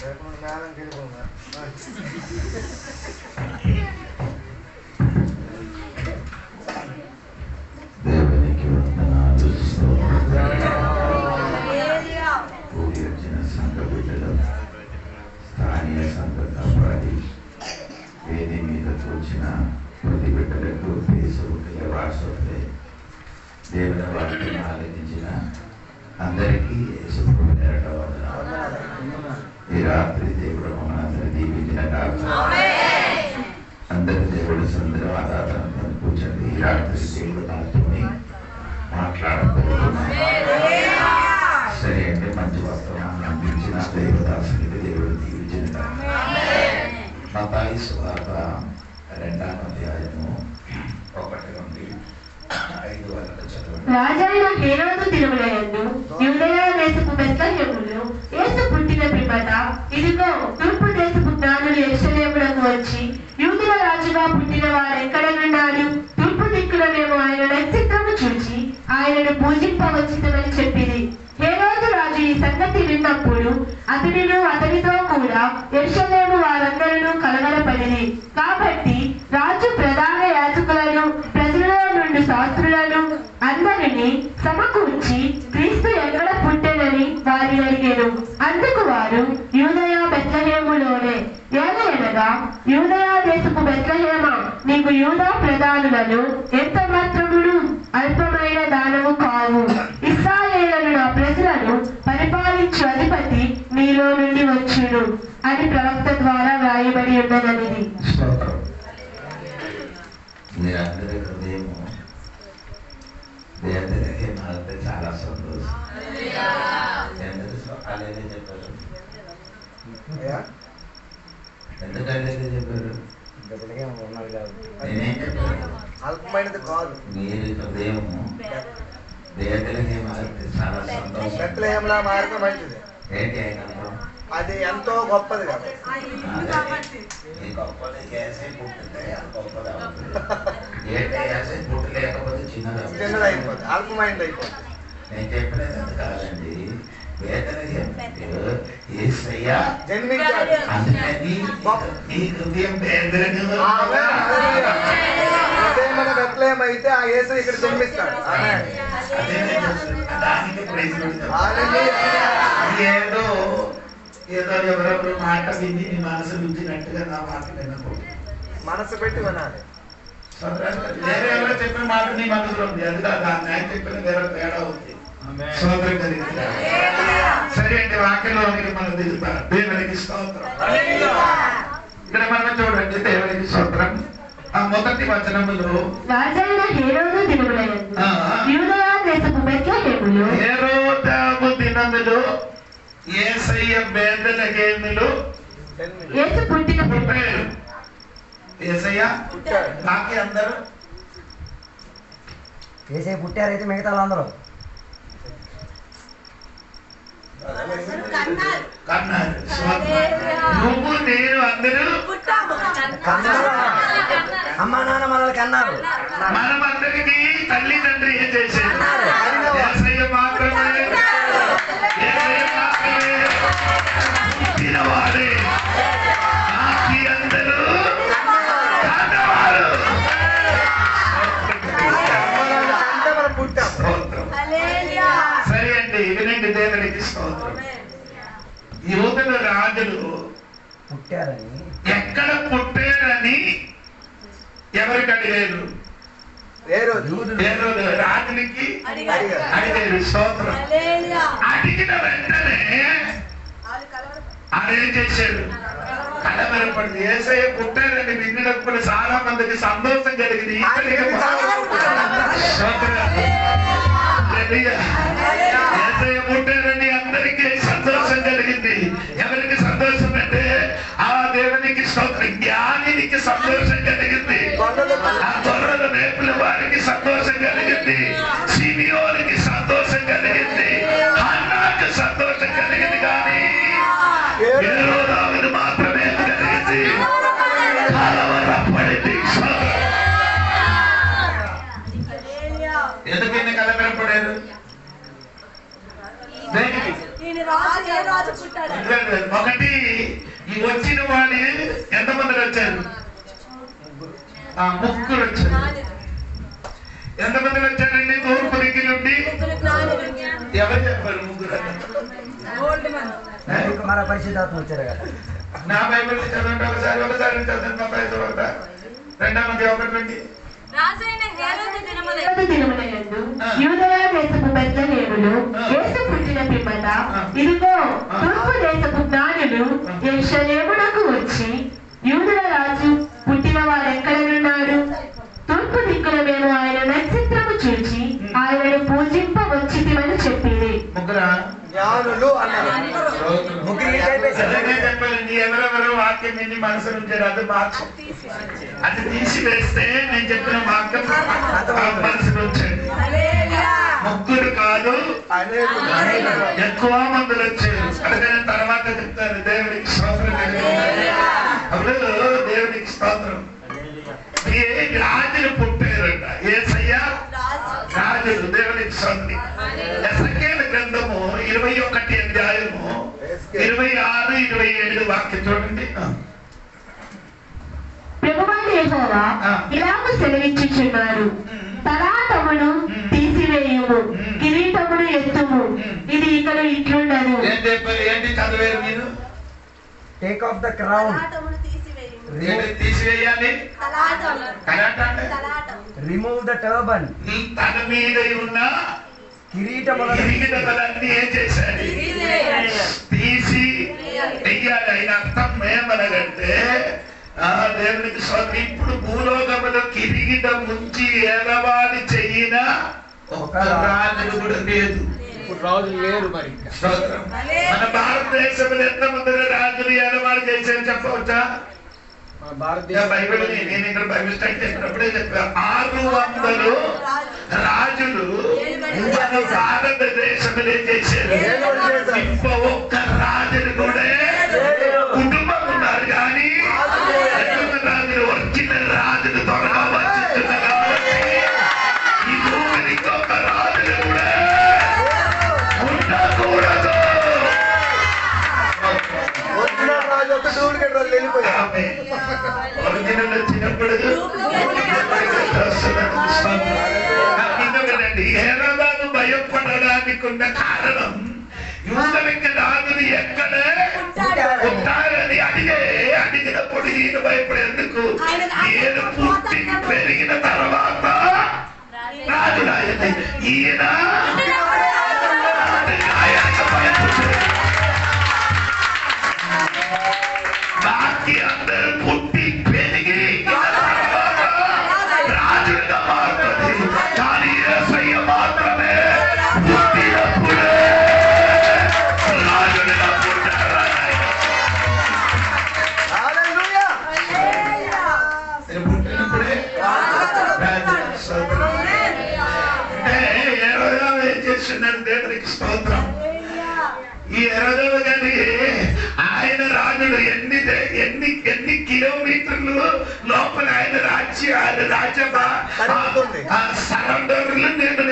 దేవునికి వందనాలు. కూడి వచ్చిన సంఘ బిడ్డలు, స్థానియ సంఘ కాపాడి వేది మీద కూర్చిన ప్రతి బిడ్డలకు ఫేస్బుక్ వాట్సాప్ దేవుని వాక్యం ఆలోచించిన అందరికీ ఈ రాత్రి దేవుడు మనందరూ దీవించిన అందరి దేవుడు సుందర వాతావరణంతో కూర్చొని ఈ రాత్రి దేవుడు నాతోని మాట్లాడబోతున్నాడు. సరే అంటే మంచి వర్తమానం అందించిన దేవదాసునికి దేవుడు దీవించిన మత్తాయి సువార్త 2వ అధ్యాయము 1 నుండి 5 వరకు చదవండి. రాజైన హేరోదు దినములయందు యూదయ దేశపు బెత్లెహేములో యేసు పుట్టిన పిమ్మట ఇదిగో తూర్పు దేశపు జ్ఞానులు యెరూషలేమునకు వచ్చి యూదుల రాజుగా పుట్టిన వారెక్కడ ఉన్నాడు? తూర్పు దిక్కులనేమో ఆయన నక్షత్రము చూచి ఆయనను పూజింపవచ్చితమని చెప్పింది. హేరోదు రాజు ఈ సంగతి విన్నప్పుడు అతనిను అతనితో కూడా యెరూషలేము వారందరూ కలవరపడిరి. కాబట్టి రాజు ప్రధాన యాజకులను ప్రజలలో నుండి శాస్త్రులను అందరినీ సమకూర్చి క్రీస్తు ఎక్కడ పుట్టెనని వారిని అడిగారు. అందుకు వారు యూదయ బెత్లెహేములోనే. ఏలయనగా యూదయ దేశపు బెత్లెహేమా, నీకు యూదా ప్రధానులను ఎంత మాత్రమును అల్పమైన దానము కావు. ఇశ్రాయేలును నా ప్రజలను పరిపాలించు అధిపతి నీలో నుండి వచ్చును అని ప్రవక్త ద్వారా వ్రాయబడి ఉన్నదనిది. మీరందరి హృదయము దేవుడికి మారితే చాలా సంతోషం. చెప్పారు ఎందుకంటే చెప్పారు నేనేం చెప్పాను? అల్పమైనది కాదు. మీరు హృదయము దేవుడికి మారితే చాలా సంతోషం. బెత్లెహేంలా మారితే మంచిది. ఏంటి ఆయన అది ఎంతో గొప్పది కాబట్టి గొప్పది చేసే పుట్టితే గొప్పది ఏంటి చేసే పుట్టలేకపోతే చిన్నదైపోతుంది, అల్పమైనది అయిపోతుంది. నేను చెప్పినది ఎంత కాదండి, జన్మించాడు. హృదయమైన బెత్లెహేం అయితే ఆ యేసు ఇక్కడ జన్మిస్తాడు. ఏదో ఏదో ఎవరెవరు మాట విని నీ మనసు రుచినట్టుగా నా మాట వినకూడదు. మనసు పెట్టి వినాలి. వేరే ఎవరో చెప్పిన మాట నీ మనసులో ఉంది, అది కాదు ఆయన చెప్పిన వేరే తేడా ఉంది. సరే అంటే వాక్యంలో మనం దిగుతారు. దేవునికి స్తోత్రం. ఇక్కడ మనం చూడండి, దేవునికి స్తోత్రం. ఆ మొదటి వచనములో రాజైన హేరోదు దినములయందు యూదయ దేశపు బెత్లెహేములో హేరోదాము దినములో యేసయ్య బెత్లెహేములో యేసు పుట్టిన పుట్టాడు. యేసయ్య బాకీ అందరూ యేసయ్య పుట్టారైతే మిగతా వాళ్ళందరూ కన్నారు. నువ్వు నేను అందరూ అమ్మా నాన్న మనల్ని కన్నారు. మనమందరికీ తల్లిదండ్రి ఏం చేశారు? యేసయ్య మాత్రమే పుట్టినవాడే. బాకీ అందరూ కన్నవారు. సరే అండి, వినండి, దేవునికి స్తోత్రం. యూదుల రాజులు పుట్టారని ఎక్కడ పుట్టారని ఎవరికి అడిగారు? రాజునికి అడిగారు. స్తోత్రం. అడిగిన వెంటనే అదేం చేశాడు? కలవరపడింది. యేసయ్య పుట్టారని విన్నప్పుడు చాలా మందికి సంతోషం కలిగింది. యేసయ్య పుట్టారని అందరికీ సంతోషం కలిగింది. ఎవరికి సంతోషం అంటే ఆ దేవునికి స్తోత్రం. జ్ఞానికి సంతోషం కలిగింది. ఆ గొర్రెల మేపుల వారికి సంతోషం కలిగింది. సిమియోనికి సంతోషం కలిగింది. హన్నాకు సంతోషం కలిగింది. కానీ హేరోదాముకు మాత్రమే కలిగింది. కలవరపడింది. ఎందుకైనా కలవరపడారు? దేనికి? ఒకటి ఈ వచ్చిన వాళ్ళు ఎంతమంది వచ్చారు? ముగ్గురు వచ్చారు. ఎంతమంది వచ్చారండి? తూర్పు దిక్కు నుండి ఎవరు చెప్పారు? ముగ్గురు. మన పరిశుద్ధాత్మ వచ్చారు కదా. నా బైబిల్ చదవండి ఒకసారి చదవండి. మా ప్రయత్నం అవుతా. రెండవ ఒకటి నుండి. దినములందు యూదయ దేశపు బెత్లెహేములో యేసు పుట్టిన పిమ్మట ఇదిగో తూర్పు దేశపు జ్ఞానులు యెరూషలేమునకు వచ్చి యూదుల రాజు పుట్టిన వారెక్కడనున్నారు? తూర్పు దిక్కున మేము ఆయన నక్షత్రము చూచి ఆయనను పూజింపవచ్చితిమని చెప్పింది. జ్ఞానులు అన్నారు. ఎవరెవరు వాక్యం ఎన్ని మనసు ఉంచారు? అది మార్చు. అది తీసివేస్తే నేను చెప్పిన వాక్యం మనసులో వచ్చాడు. ముగ్గురు కాదు, ఎక్కువ మందులు వచ్చారు. అందుకని తర్వాత చెప్తారు దేవుడికి స్తోత్రం. అప్పుడు దేవుడికి స్తోత్రం. రాజులు పుట్టారంట. యేసయ్య రాజులు. దేవుడికి స్తోత్రం. ఎసకేలు గ్రంథము 21 అధ్యాయము 26, 27 వాక్యం చూడండి. ప్రభువైన యెహోవా ఇలాగ సెలవిచ్చుచున్నాడు, తలాటమును తీసివేయుము, కిరీటమును ఎత్తుము. ఇది ఇక్కడ ఇట్లుండదు. ఏంటి చదివారు మీరు? Take off the crown. తీసివేయాలి. Remove the turban. నీ తల మీద ఉన్న కిరీటములన్నీ ఏం చేశాడు? తీసి వెయ్యాలి. అయిన అర్థం ఏమనగంటే దేవునికి స్వామి ఇప్పుడు భూలోకములో కిరీటం ఉంచి ఏలవాడి చెయ్యిన ఒక రాజు కూడా లేదు. రాజులు లేరు. మరి మన భారతదేశంలో ఎంతమంది రాజులు ఏలవాడు చేశారు చెప్పవచ్చా? బైబిల్ నేను ఇక్కడ బైబిల్ స్టడీ చేసినప్పుడే చెప్పాను. 600 రాజులు భారతదేశంలో చేశారు. ఒక్క రాజులు కూడా కుటుంబం ఉన్నారు కానీ రాజులు ఒరిజినల్ రాజులు త్వరగా వచ్చిస్తున్నారు కాబట్టి ఈ భూమిని ఇంకొక రాజులు కూడా ఉండకూడదు. ఒరిజినల్ వచ్చినప్పుడు హేరోదాను భయపడడానికి ఉన్న కారణం యూదులకి రాజులు ఎక్కడే ఉంటారని అడిగినప్పుడు ఈయన భయపడేందుకు ఈయన పుట్టి పెరిగిన తర్వాత రాజురాయని ఈయన బాకీ అందరూ పుట్టి పెరిగి రాజులుగా మారుతుంది. కానీ యేసయ్య మాత్రమే పుట్టినప్పుడే రాజులుగా పుట్టారు. పుట్టినప్పుడే ఏం చేస్తున్నారు? దేవునికి స్తోత్రం. ఈ ఎరదవ గారి ఆయన రాజుడు ఎన్ని కిలోమీటర్లు లోపల ఆయన రాజ్య సరౌండర్లు నేను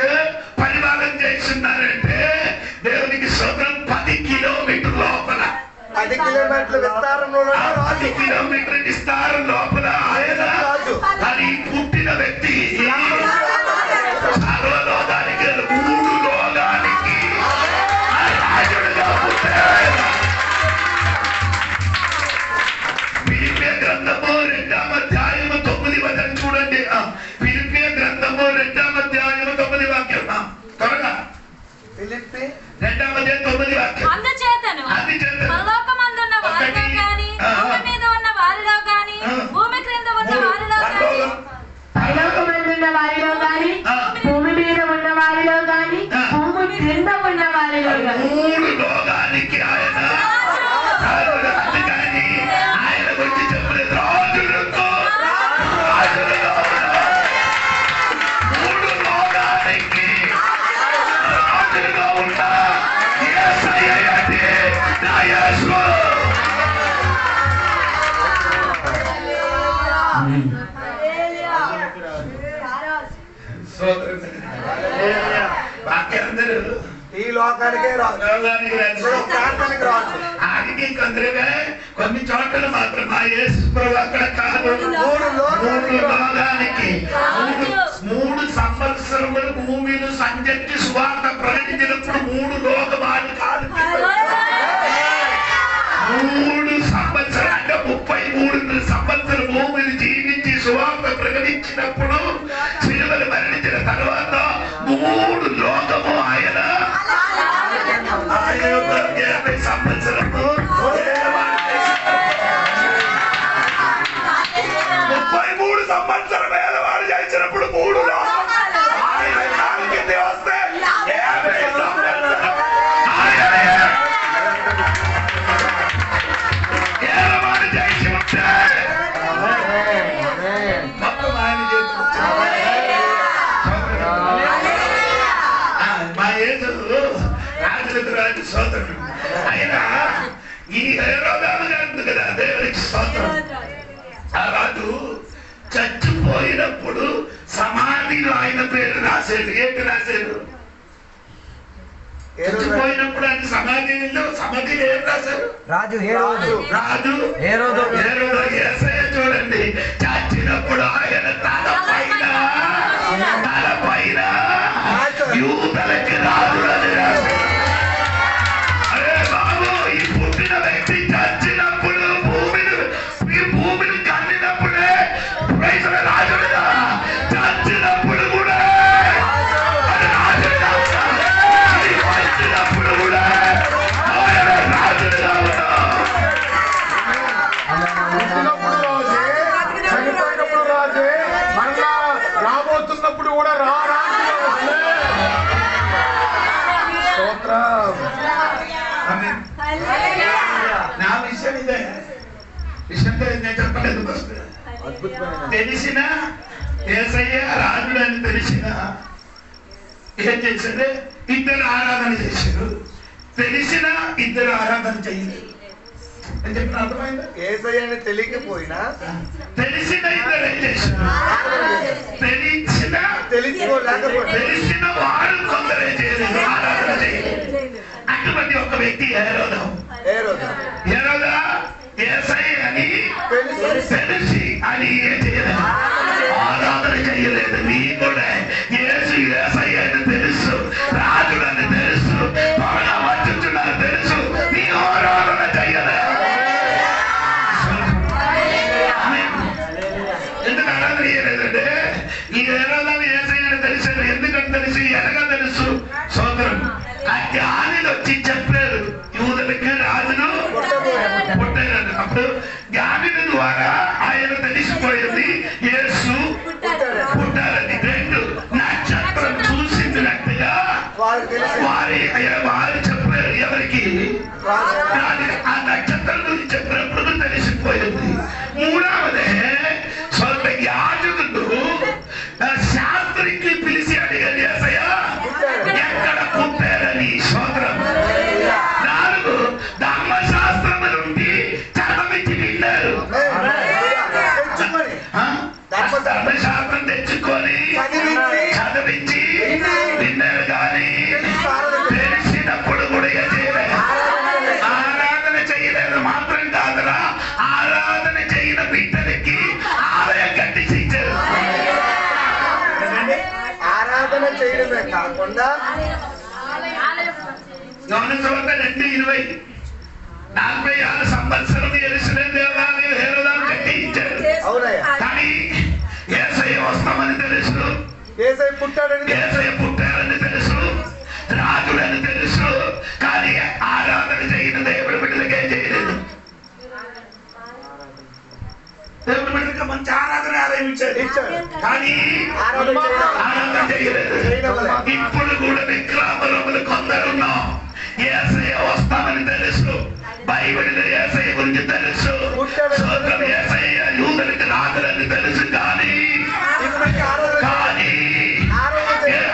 పరిపాలన చేస్తున్నారంటే దేవునికి స్తోత్రం. 10 కిలోమీటర్ లోపల 10 కిలోమీటర్ల విస్తారంలో 10 కిలోమీటర్ విస్తారం లోపల ఆయన అది పుట్టిన వ్యక్తి. సర్వలోకానికి 3 లోకానికి రాజుడుగా పుట్టాడు. ఫిలిప్పీ గ్రంథము 2వ అధ్యాయము 9 వచనం చూడండి. ఫిలిప్పీ గ్రంథము 2వ అధ్యాయము 9 వాక్యం త్వరగా. ఫిలిప్పీ 2వ అధ్యాయం 9 వాక్యం. అందుచేతను పరలోకమందున్న వారిలో గాని భూమి మీద ఉన్న వారిలో గాని భూమి క్రింద ఉన్న వారిలో గాని పరలోకమందున్న వారిలో గాని భూమి మీద ఉన్న వారిలో గాని భూమి క్రింద ఉన్న వారిలో గాని 3 లోకానికి ఆయన అందుకని ఆయన గురించి చెప్పలేదు. రాజులతో రాజులుగా ఉన్నారు. 3 లోకానికి రాజులుగా ఉన్నా యేసయ్య అంటే నా యేసు. వాక్యందరూ ఈ లోకానికే రాదు, లోకానికి రాదు, ప్రార్థనకి రాదు. ఆడికి కొందరుగా కొన్ని చోట్ల మాత్రం మా యేసు ప్రభు అక్కడ కాదు, 3 లోకానికి 3 సంవత్సరములు భూమిని సంచరించి సువార్త ప్రకటించినప్పుడు 3 లోకమాలు కాదు, 3 సంవత్సరాలు అంటే 33 సంవత్సరం భూమిని జీవించి సువార్త ప్రకటించినప్పుడు సిలువలు మరణించిన తర్వాత 3 లోకము ఆయన 50 సంవత్సరము 33 సంవత్సరం పేదవాడు చేసినప్పుడు 3 లోకం ఆయన నాలుగింది వస్తే 50 సంవత్సరం ఏలవాడు చేసి ఉంటే మొత్తం ఆయన చేసి మా యేసు రాజు సోదరుడు ఆయన ఈ హేరోదాను గారు కదా దేవునికి స్తోత్రం. ఆ రాజు చచ్చిపోయినప్పుడు సమాధిలో ఆయన పేరు రాసేది. ఏంటి రాసేది? చచ్చిపోయినప్పుడు ఆయన సమాధిలో ఏం రాశారు? రాజు హేరోదు యేసయ్య చూడండి, చచ్చినప్పుడు ఆయన తలపైన యూదులకి రాజు అని రాశారు. అరే బాబు, ఈ పుట్టిన వ్యక్తి చచ్చినప్పుడు భూమిని కన్నినప్పుడే రాజుడుగా, చచ్చినప్పుడు కూడా వచ్చినప్పుడు కూడా ఆయన రాజుడుగా ఉన్నాడు. చనిపోయినప్పుడు రాజే, మళ్ళా రాబోతున్నప్పుడు కూడా నా విషయం ఇదే. విషయం నేను చెప్పలేదు. తెలిసిన యేసయ్య రాజుడు అని తెలిసిన ఏం చేశాడు? ఇద్దరు ఆరాధన చేశారు. తెలిసిన ఇద్దరు ఆరాధన చేయలేదు అని చెప్పిన అర్థమైందా? యేసయ్యని తెలియకపోయినా తెలిసిన ఇద్దరు ఏం చేశారు? తెలిసిన వారు కొందరు ఏం చేయలేదు, ఆరాధన చేయలేదు. అటువంటి ఒక వ్యక్తి హేరోదా యేసయ్య అని తెలిసి అని ఏం చేయలేదు, ఆరాధన చేయలేదు. నీ కూడా యేసు యేసయ్య అని తెలుసు, రాజుడు అని తెలుసు, త్వరగా వచ్చుచున్నారని తెలుసు, నీ ఆరాధన చేయలేదు. ఎందుకు ఆరాధన చేయలేదంటే ఈ హేరోదా యేసయ్య అని తెలిసాడు. ఎందుకంటే తెలుసు, ఎలాగా తెలుసు? సోదరం ఆ జ్ఞానిని వచ్చి చెప్పారు, యూదులకి రాజును పుట్టారని. అప్పుడు జ్ఞానిని ద్వారా ఆయన తెలిసిపోయింది యేసు పుట్టారని. 2 నక్షత్రం చూసినట్టుగా వారు చెప్పారు. ఎవరికి? ఆ నక్షత్రం గురించి చెప్పినప్పుడు తెలిసిపోయింది. 3వదే స్వల్ప యాజకుడు శాస్త్రికి పిలిచి అడిగారు, యేసయ్య ఎక్కడ పుట్టారని. సోదరం 4 ధర్మశాస్త్రం నుండి చదవించి విన్నారు. ధర్మశాస్త్రం తెచ్చుకొని చదివించి విన్నారు. కానీ తెలిసినప్పుడు కూడా ఆరాధన చేయలేదు. మాత్రం కాదురా, ఆరాధన చేయన బిడ్డలకి ఆలయం కట్టించి ఇచ్చారు. ఆరాధన చేయడమే కాకుండా యోహాను 2:20 46 సంవత్సరం యెరూషలేము దేవాలయం హేరోదాను కట్టించారు. కానీ యేసయ్య వస్తామని తెలుసు, యేసయ్య పుట్టారని తెలుసు, రాజుడని తెలుసు. కానీ ఆరాధన చేయని దేవుడి బిడ్డలకి ఏం చేయలేదు. దేవుడి బిడ్డలకి మంచి ఆరాధన ఆలయం ఇచ్చాడు, కానీ ఆరాధన చేయలేదు. ఇప్పుడు కూడా విగ్రహములు కొందరున్నాం. యేసయ్య వస్తామని తెలుసు, బైబిల్లో యేసయ్య గురించి తెలుసు, యేసయ్య యూదులకి రాజులని తెలుసు. కానీ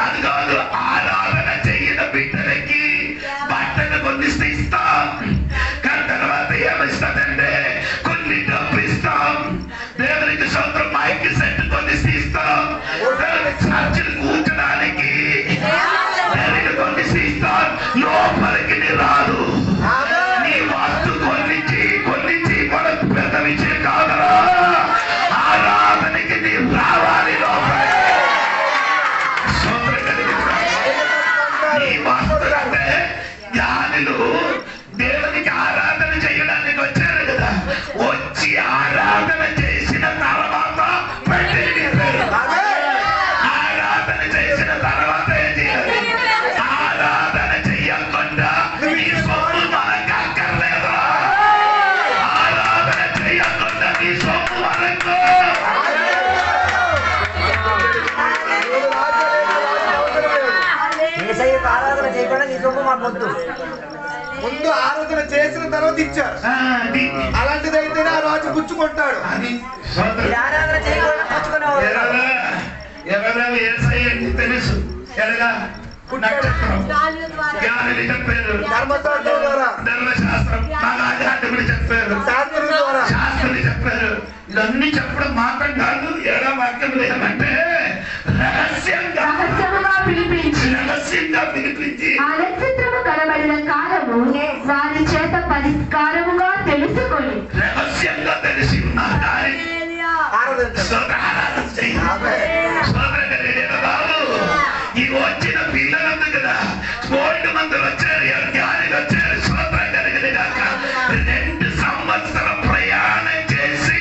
అది కాదు, ఆరాధన చేయని బిడ్డలకి బట్టలు కొన్నిస్తే ఇస్తాం. కానీ తర్వాత ఏమిస్తుందంటే కొన్ని డబ్బు ఇస్తాం. దేవునికి సొంతం మైక్ సెట్ కొన్నిస్తే ఇస్తాం. చర్చలు కూర్చోడానికి కొన్ని ఇస్తాం. వీళ్ళు దేవునికి ఆరాధన చేయడానికి వచ్చారు కదా, వచ్చి ఆరాధన చేసిన తర్వాత ఆరాధన చేసిన తర్వాత ఏం చేయాలి? ఆరాధన చెయ్యకుండా నీ సొమ్ము మనకు అక్కర్లేదు. ఆరాధన చెయ్యకుండా నీ సొమ్ము మనకు ఆరాధన చేయకుండా నీ సొమ్ము మాకు వద్దు. ముందు ఆరాధన చేసిన తర్వాత ఇచ్చారు. అలాంటిదైతేనే ఆ రాజు పుచ్చుకుంటాడు. అది ఆరాధన చేయకుండా పుచ్చుకునేవాడు. తెలుసు ఎలాగా నక్షత్రం జ్ఞానులు చెప్పారు, ధర్మశాస్త్రం ద్వారా, ధర్మశాస్త్రం మహాజాతకులు చెప్పారు, శాస్త్రం ద్వారా, శాస్త్రులు చెప్పారు. ఇవన్నీ చెప్పడం మాత్రం కాదు. ఏడా వాక్యం ఏమంటే రహస్యంగా పిలిపించి ఆ నక్షత్రము కనబడిన కాలము వారి చేత పరిష్కారముగా తెలుసుకొని రహస్యంగా తెలిసి ఉన్నారు కానీ ఆరాధన చేయాలి. ఈ వచ్చిన పిల్లలందు కదా, 1,000 మంది వచ్చారు, జ్ఞానులు వచ్చారు. స్తోత్రం కలిగిన గాక. 2 సంవత్సరం ప్రయాణం చేసి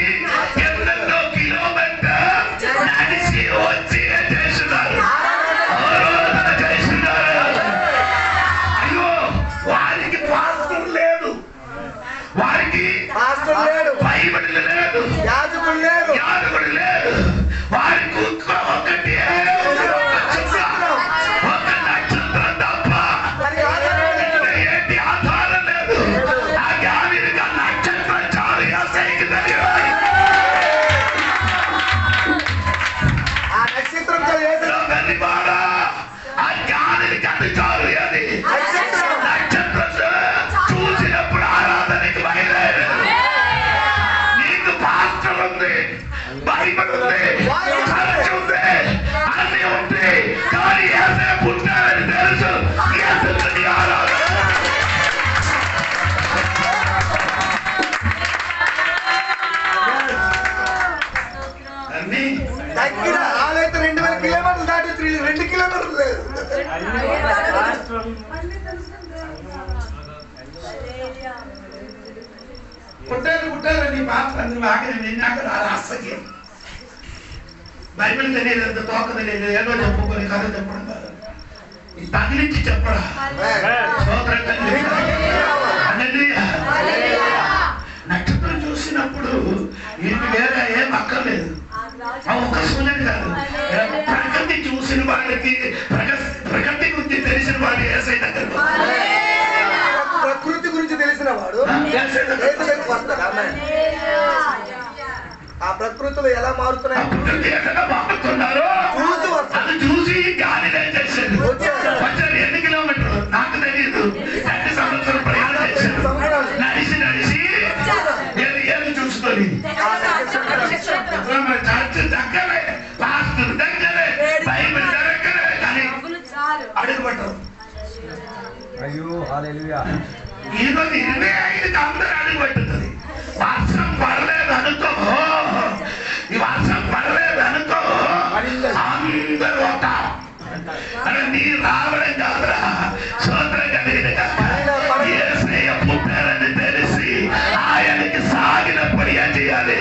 ఎన్నెన్నో కిలోమీటర్ నడిచి వచ్చి చేస్తున్నారు, ఆరాధన చేస్తున్నారు. అయ్యో, వారికి పాస్టర్ లేదు, వారికి బైబిల్ లేదు, యాజకుడు లేదు, యాజకుడు లేదు. వారికి ఒకటి ఒక నక్షత్రం తప్ప ఏంటి ఆధారం లేదు. ఆ జ్ఞానిగా నక్షత్రం చాలు. ఆ నక్షత్రంతో ఆ జ్ఞానికి అది చాలు. అది నక్షత్రం చూసినప్పుడు ఆరాధనకి బయలుదేరు. నీకు పాస్టర్ ఉంది, బైబిల్ ఉంది, చర్చ్ ఉంది, అన్ని ఉంది, కానీ ఏసే పుట్టారని తెలుసు. ఏసుని ఆరాధన అన్ని దగ్గర ఆలైతే 2,000 కిలోమీటర్లు దాటి 2 కిలోమీటర్లు లేదు. పుట్టారు నీ పాత్ర నిన్నాక రాసకి బైబిల్ తెలియదు, తోక తెలియదు, ఏదో చెప్పుకొని కథ చెప్పడం కాదు, తగిలించి చెప్పడం. నక్షత్రం చూసినప్పుడు ఇది వేరే ఏం అక్కర్లేదు. ఒక సూచన కాదు, ప్రకృతి చూసిన వాళ్ళకి, ప్రకృతి గురించి తెలిసిన వాడు ఏసై దగ్గర, ప్రకృతి గురించి తెలిసిన వాడు వస్తాడు. ఆ ప్రకృతులు ఎలా మారుతున్నాయి చూసి గాలి చేశాడు. వచ్చారు 8 కిలోమీటర్లు, నాకు తెలియదు. 2 సంవత్సరం ప్రయాణం చేశాడు. నడిచి ఏది చూసుకొని చర్చ్ దగ్గరే, పాస్టర్ దగ్గరే, బైబిల్ దగ్గరే, కానీ అడుగుపట్టరు. ఈరోజు 25కి అందరూ అడుగుపెట్టుతుంది. వర్షం పడలేదు అనుకో, ఈ వర్షం పడలేదు అనుకో, అందరూ ఉంటారు. అరే నీ రావడం కాదురా, స్తోత్రం కలిగిన యేసయ్య పుట్టారని తెలిసి ఆయనకి సాగినప్పుడు ఏం చేయాలి?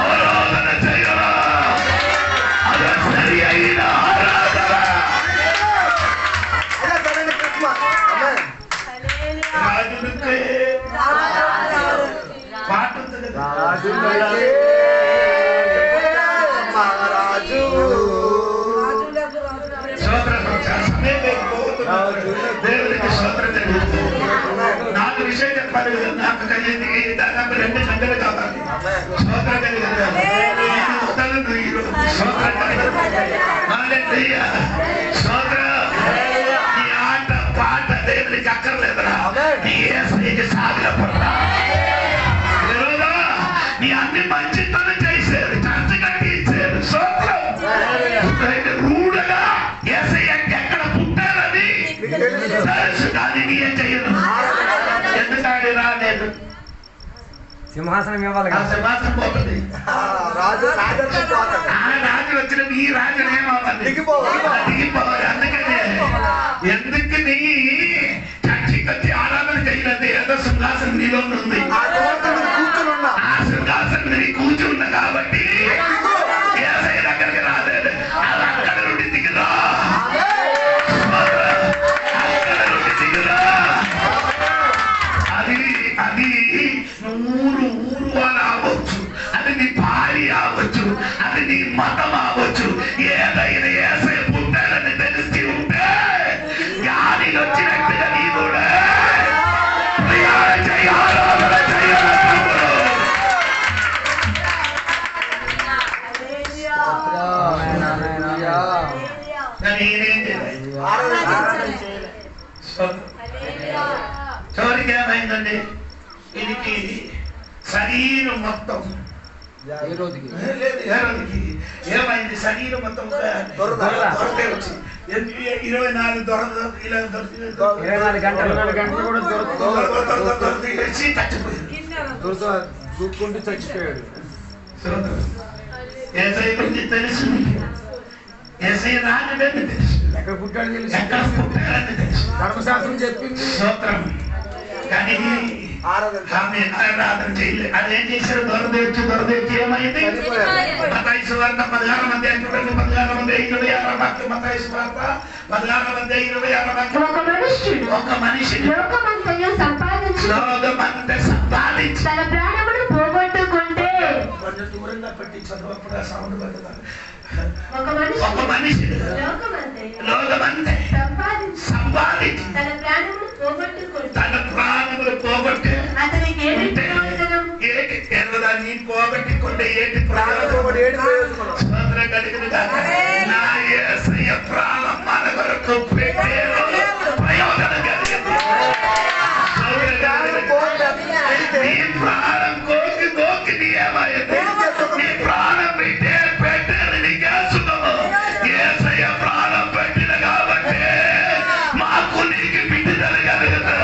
ఆరాధన చేయరా. అదే సరి అయిన ఆరాధన. రాజులకే పాట ఉంటుంది కదా, మహారాజు దేవుడికి స్తోత్రం జరుగుతుంది. నాకు విషయం చెప్పాలి కదా, నాకు కలిగింది దాదాపు 2 గంటలు కావాలి. స్తోత్రం కలిగింది, స్తోత్రం కలిగింది. స్తోత్రం. నీ ఆట పాట దేవుడికి అక్కర్లేదురా, నీ యేసయ్యకి సాగినప్పుడురా. ఈరోజు నీ అన్ని మంచితనం చేశారు, చర్చ కట్టించారు. స్తోత్రం. రూఢగా యేసయ్యకి ఎక్కడ పుట్టారని తెలుసు, కానీ నీ ఏం చెయ్యను. ఎందుకంటే రా నేను సింహాసనం ఇవ్వాలి. ఆ సింహాసనం పోతుంది. రాజు ఆ రాజు వచ్చిన ఈ రాజు ఏమవ్వాలి? దిగిపోవాలి. అందుకని ఎందుకు నీ చర్చికి వచ్చి ఆరాధన సింహాసనం నీలో ఉంది. ఆ సింహాసనం మీద కూర్చుని ఉన్నా. ఆ సింహాసనం మీద కూర్చున్నా కాబట్టి యేసయ్య దగ్గరికి రాలేదు. అది అక్కడ నుండి దిగురా, అక్కడ నుండి దిగురా. అది ఊరు వారు అవ్వచ్చు, అది నీ భార్య అవ్వచ్చు, అది నీ మతం అవ్వచ్చు. ఏదైనా యేసయ్య పుట్టాడని తెలిసి ఉంటే గాలి వచ్చినట్టుగా నీ కూడా చివరికి ఏమైందండి? ఇది శరీరం మొత్తం లేదు, ఏమైంది? శరీరం మొత్తం దొరకే వచ్చి 24 ఇలా 24 గంటలు కూడా దొరికి వచ్చి చచ్చిపోయింది. దూక్కుంటూ చచ్చిపోయాడు. ఏసై గురించి తెలుసు, ఏసై రాజుడని తెలుసు, ఎక్కడ పుట్టాడు తెలుసు, ఎక్కడ పుట్టాడని తెలుసు, ధర్మశాస్త్రం చెప్పింది. స్తోత్రం. కానీ ఆమె ఆరాధన చేయలేదు. అదేం చేశారు? దొరదేర్చి ఏమైంది? మత్తయి సువార్త 16 అధ్యాయం చూడండి. 16 మంది 26 వాక్యం. మత్తయి సువార్త 16 మంది 26 వాక్యం. ఒక మనిషి లోకమంతయు సంపాదించి తన ప్రాణమును పోగొట్టుకుంటే కొంచెం దూరంగా పెట్టి చదువుప్పుడు సౌండ్ పెడతారు. ఒక ఒక మనిషి లోకమంతే సంపాదించి తన ప్రాణమును పోగొట్టుకుంటే తన ప్రాణములు పోగొట్టి అతనికి ఏమి ప్రయోజనం? నీ పోగొట్టుకుంటే ఏంటి ప్రయోజనం కలిగింది? నా యేసయ్య ప్రాణం మన కొరకు పెట్టేలో ప్రయోజనం కలిగింది. నీ ప్రాణం కోకి నీ ఏమైంది? నీ ప్రాణం పెట్టేది నీకే సుఖము. యేసయ్య ప్రాణం పెట్టిన కాబట్టి మాకు నీకు బిడ్డలు కలుగుతా.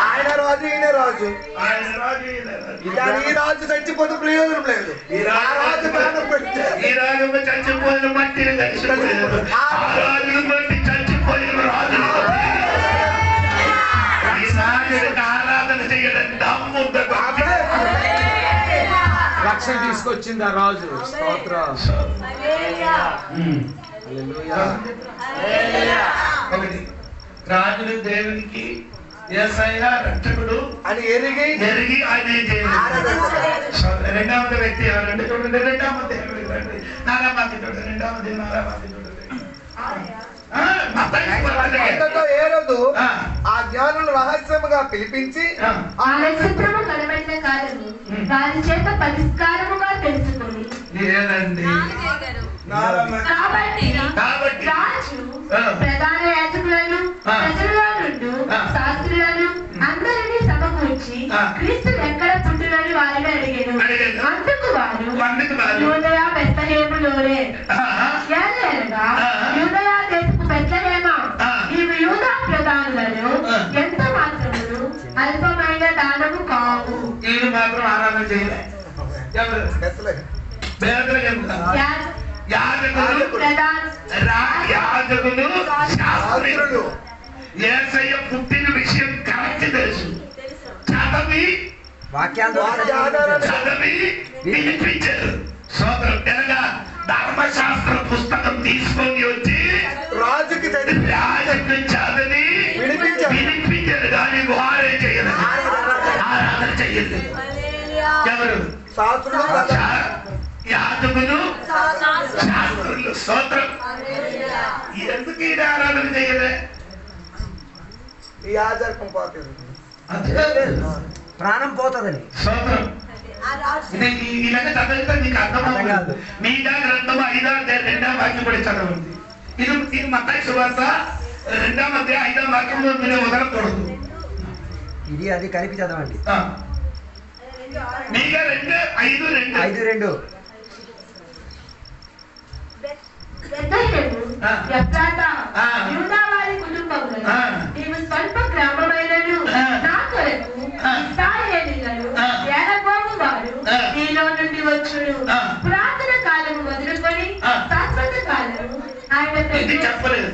ఆయన రాజు, ఈయన రాజు. ఈ రాజు చచ్చిపోతే ప్రయోజనం లేదు. ఆ రాజు ప్రాణం పెడితే ఈ రాజు చచ్చిపోయిన మట్టిని కలిసిపోయారు. ఆ రాజును బట్టి చచ్చిపోయిన రాజును ఈ రాజునికి ఆరాధన చేయడం దమ్ముంద రక్షణ తీసుకొచ్చింది ఆ రాజు. స్తోత్రం. ఒకటి, రాజులు దేవునికి యేసయ్య రక్షకుడు అని ఎరిగి ఆయన ఏం చేయలేదు. రెండవది వ్యక్తి ఎవరంటే చూడండి, రెండవది నారామాకి చూడండి, రెండవది నారామాకి చూడండి. అంతటా ఏరోదు ఆ జ్ఞానులు రహస్యముగా పిలిపించి ఆ నక్షత్రము కనబడిన కాలము వారి చేత పరిష్కారముగా తెలుసుకొని లేదండి. కాబట్టి రాజు ప్రధాన యాజకులను ప్రజలలో నుండి శాస్త్రులను అందరినీ సమకూర్చి క్రీస్తు ఎక్కడ పుట్టినని వారిని అడిగారు. అందుకు వారు యూదయ బెత్లెహేములోనే ఏలనగా యూదయ దేశపు బెత్లెహేమా ఇవి యూదా ప్రధానులను ఎంత మాత్రమును అల్పమైన దానము కావు. వీళ్ళు మాత్రం ఆరాధన చేయలే. యాజకులు శాస్త్రులు యేసయ్య పుట్టిన విషయం కరెక్ట్ తెలుసు. చదివి వినిపించారు. సోదరు తెలంగా ధర్మశాస్త్ర పుస్తకం తీసుకొని వచ్చి రాజుకి చదివి వినిపించారు. కానీ వారే చేయలేదు, ఆరాధన చేయలేదు. ఎవరు? యాజకులు శాస్త్రులు. స్తోత్రం. ఎందుకు ఈ ఆరాధన చేయలే? ఈ ఆచారం పోతుంది, ప్రాణం పోతుందని. స్తోత్రం. ఇలాగ చదివితే మీకు అర్థమవుతుంది. మీగా గ్రంథము 5వ అధ్యాయం 2వ వాక్యం కూడా చదవండి. ఇది మత్తయి సువార్త 2వ అధ్యాయం 5వ వాక్యంలో మీరు వదలకూడదు. ఇది అది కలిపి చదవండి. మీగా 2:5-2 యూదావారి కుటుంబములను నీవు స్వల్ప గ్రామమైనను నా కొరకు ఇశ్రాయేలీయులను ఏలబోము వారు నీలో నుండి వచ్చును. పురాతన కాలము మొదలుకొని శాశ్వత కాలము ఆయన చెప్పలేదు.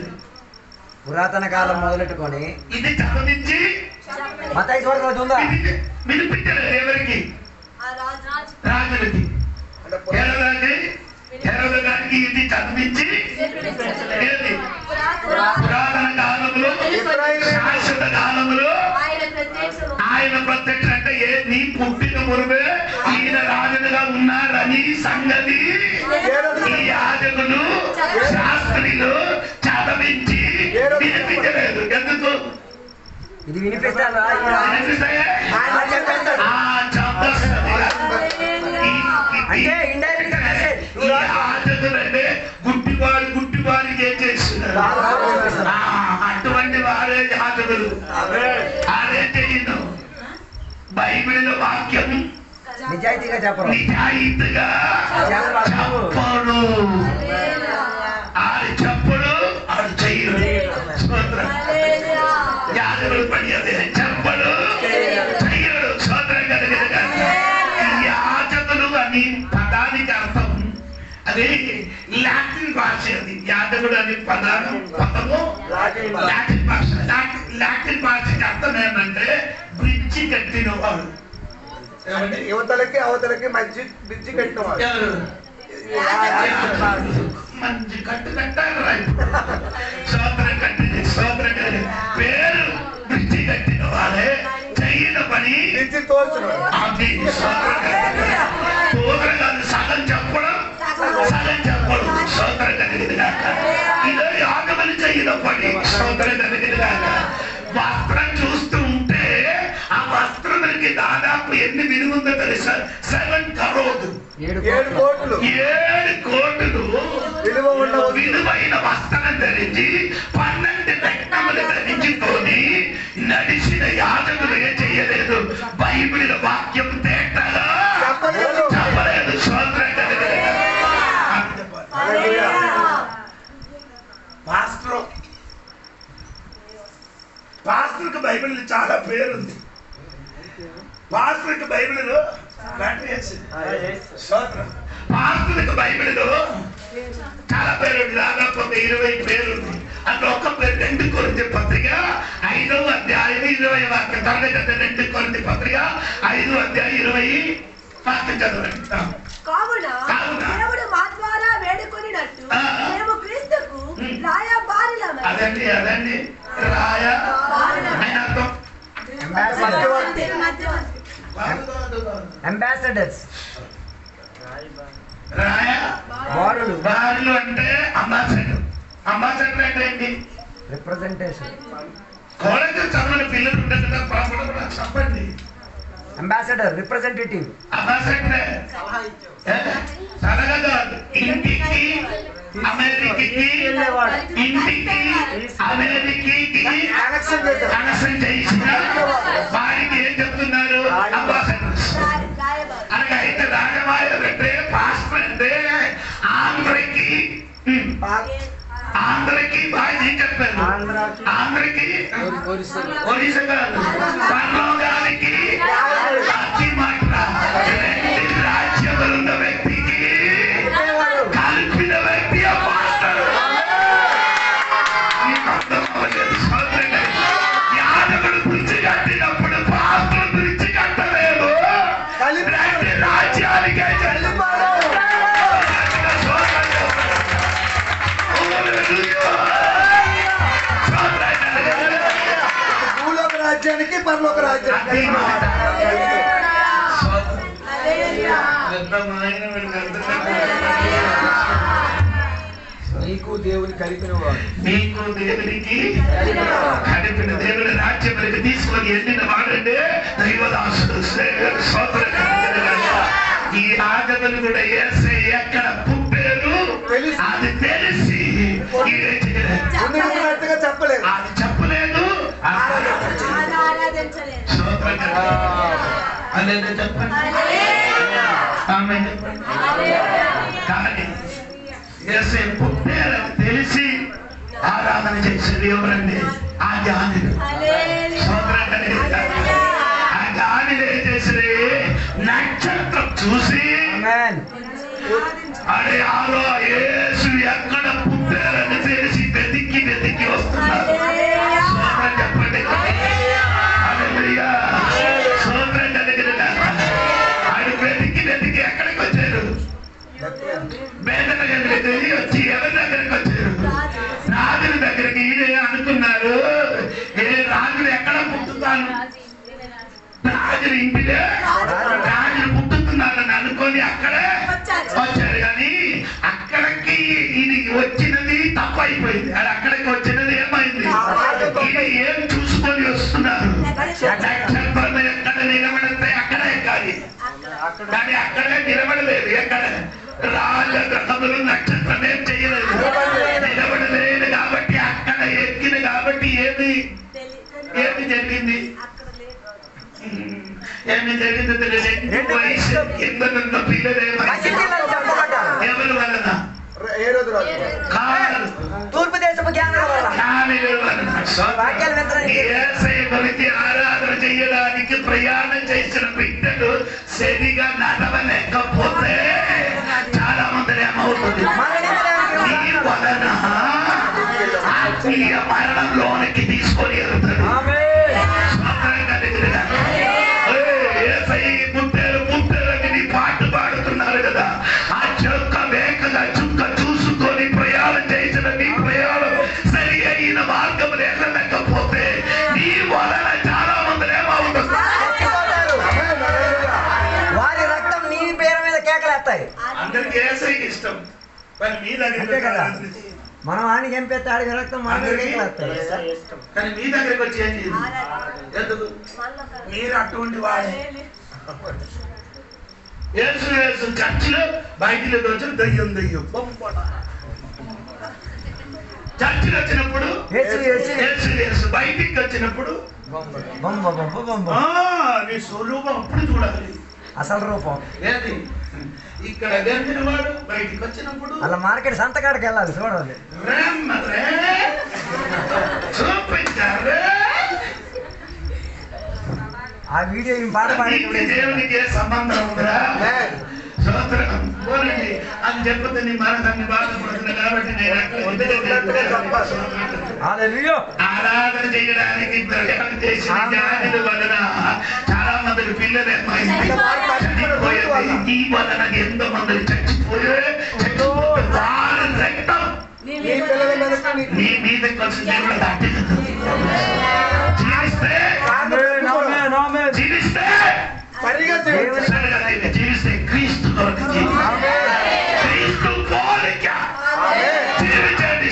పురాతన కాలం మొదలెట్టుకొని ఇది చదివించి మత్తయి సువార్తలో ఉందా? ఇది వినిపించలేదు ఎవరికి? రాజులకి. హెరోదు గారికి ఇది చదివించి ఏది? పురాతన కాలంలో శాశ్వత కాలంలో ఆయన ప్రత్యక్ష అంటే నీ పుట్టిన మురువే ఈయన రాజులుగా ఉన్నారని సంగతి ఈ యాజకులు శాస్త్రులు చదివించి వినిపించలేదు. ఎందుకు? ఇది వినిపిస్తారా? అంటే ఇండైరెక్ట్ అంటే గుడ్డివారికి ఏం చేస్తున్నారు? అటువంటి వారే యాజకులు. అదే చేయను. బైబిల్ వాక్యం నిజాయితీగా చెప్పరు. నిజాయితీగా చెప్పడు. ఆడు చెప్పడు, ఆడు చెయ్యడు. యాజకులు పని అదే, చెప్పడు చెయ్యడు. సోదరం కలిగిన యాజకులు అని పదానికి అర్థం అదే లాటిన్ భాష. అది యాజకుడు అనే పదము లాటిన్ భాష. లాటిన్ భాషకి అర్థం ఏమంటే బ్రిడ్జి కట్టిన వాడు. యువతలకి అవతలకి మంచి బ్రిడ్జి కట్టినవాడు. మంచి కట్టు కట్టారు. సోదర పేరు బ్రిడ్జి కట్టిన వాడే చెయ్యిన పని బ్రిడ్జి తోచున్నాడు. అది సోదర కాదు, సగం చెప్పడం సగం చెప్పడం. సోదర కలిగిన ఇదే యాగమని చెయ్యిన పని. సోదర కలిగిన వస్త్రం చూస్తూ ఉంటే ఆ వస్త్రములకి దాదాపు ఎన్ని విలువ తెలుసా? 7 crores. 7 కోట్లు 7 కోట్లు విలువైన వస్త్రం ధరించి 12 రత్నములు ధరించుకొని నడిచిన యాజకులు ఏం చేయలేదు? బైబిల్ వాక్యం తేటగా చెప్పలేదు. పాస్టర్కి బైబిల్ చాలా పేరుంది. పాస్టర్కి బైబిల్ పాస్టర్కి బైబిల్ చాలా పేరుంది. దాదాపు 20 పేరుంది. అందులో ఒక్క పేరు 2 కొరింథీ పత్రిక 5వ అధ్యాయం 20 వాక్యం. త్వరగా 2 కొరింథీ పత్రిక 5వ అధ్యాయం 20 వాక్యం చదవండి. కావున దేవుడు మా ద్వారా వేడుకొనినట్టు మేము క్రీస్తుకు రాయబారులమై. అదండి రాయ అంబాసిడర్స్. రాయ బారులు. బారులు అంటే అంబాసిడర్. అంబాసిడర్ అంటే ఏంటి? రిప్రజెంటేషన్. కాలేజ్ చదవని పిల్లలు ఉంటారు కదా, ప్రాబ్లం కూడా చెప్పండి. Ambassador representative. అంబాసిడర్ సలహా కాదు. ఇంటికి అమెరికాకి ఇంటికి అమెరికాకి కనెక్షన్ చేసిన వారికి ఏం చెప్తున్నారు? అంబాసిడర్స్. అలాగే అయితే రాజమాయలు అంటే పాస్టర్ అంటే ఆంధ్రకి బాగా ఏం చెప్పారు? ఆంధ్రకి ఒడిశా కాదు, పర్లోకానికి అతి మాట. 2 రాజ్యములున్న వ్యక్తికి కలిపిన వ్యక్తి పాస్టర్. యాదవుడు బ్రిడ్జి కట్టినప్పుడు పాస్టర్ బ్రిడ్జి కట్టలేదు. 2 రాజ్యానికే భూలోక రాజ్యానికి పరలోక రాజ్యానికి నీకు దేవుని కలిపిన వాడు. నీకు దేవునికి కలిపిన దేవుని రాజ్యములకు తీసుకొని వెళ్ళిన వాడంటే దైవదాసుడు. ఈ ఆగమలు కూడా వేసే ఎక్కడ పుట్టారు అది తెలిసి చెప్పలేదు. అది చెప్పలేదు. అనేది చెప్పండి. ఆమె చెప్పండి. కానీ వేసే పుట్టారని తెలిసి ఆరాధన చేసేది ఎవరండి? ఆ జ్ఞానులు. ఆ జ్ఞానులు ఏం చేసేది? నక్షత్రం చూసి అరే ఆరో యేసు ఎక్కడ పుట్టారని తెలిసి వెతికి వస్తున్నారు. రాజులు ఇంటిలే రాజులు పుట్టుతున్నారని అనుకొని అక్కడే వచ్చారు. కానీ అక్కడికి ఇది వచ్చినది తప్పు అయిపోయింది. అది అక్కడికి వచ్చినది ఏమైంది? ఇది ఏం చూసుకొని వస్తున్నారు? నక్షత్రం ఎక్కడ నిలబడితే అక్కడే ఎక్కాలి. కానీ అక్కడే నిలబడలేదు. ఎక్కడ రాజగ్రహములు నక్షత్రం ఏం చేయలేదు, నిలబడలేదు. కాబట్టి అక్కడ ఎక్కిన కాబట్టి ఏమి జరిగింది? ఏమి జరిగింది తెలియదు. వయసు కిందనున్న పిల్లలు ఎవరి వలన? తూర్పు దేశపు జ్ఞానుల ఆరాధన చేయడానికి ప్రయాణం చేసిన బిడ్డలు సరిగా నడవలేకపోతే చాలా మంది ఏమవుతుంది? ఈ వలన ఆత్మీయ మరణంలోనికి తీసుకొని వెళ్తారు. ముట్టేలని పాట పాడుతున్నారు కదా, ఆ చుక్క వేకగా చుక్క చూసుకొని ప్రయాణం చేసిన నీ ప్రయాణం సరి అయిన మార్గం వెళ్ళలేకపోతే నీ వలన చాలా మంది ఏమవుతుంది? వారి రక్తం నీ పేరు మీద కేకలేస్తాయి. అందరికి ఏసైకి ఇష్టం, కానీ మీ దగ్గర కదా మనం ఆడికి ఎంపేస్తే ఆడికి రక్తం మన మీద కేకలేస్తాయి. కానీ మీ దగ్గరకు వచ్చి ఏం చేయదు. ఎందుకు? మీరు అటువంటి వాడే. యేసు చర్చిలో బయటిలో వచ్చి దయ్యం చర్చిలో వచ్చినప్పుడు యేసు బయటికి వచ్చినప్పుడు నీ స్వరూపం అప్పుడు చూడాలి. అసలు రూపం ఏది? ఇక్కడ గెలిచిన వాడు బయటికి వచ్చినప్పుడు అలా మార్కెట్ సంతకాడికి వెళ్ళాలి, చూడాలి. చూపించారు. ఆ వీడియో పాట పాడి దేవునికి సంబంధం ఉందా? అని చెప్పదు. నీ మనసాన్ని బాధపడుతుంది కాబట్టి నేను ఆరాధన చేయడానికి ప్రయాణం చేసిన జ్ఞానుల వలన చాలా మంది పిల్లలు చనిపోయేది. ఈ వలన ఎంతో మంది చచ్చిపోయే వారి రక్తం నీ మీదకి వచ్చి దేవుడు జీవిస్తే జీవిస్తే క్రీస్తు క్రీస్తు పోలిక జీవించండి.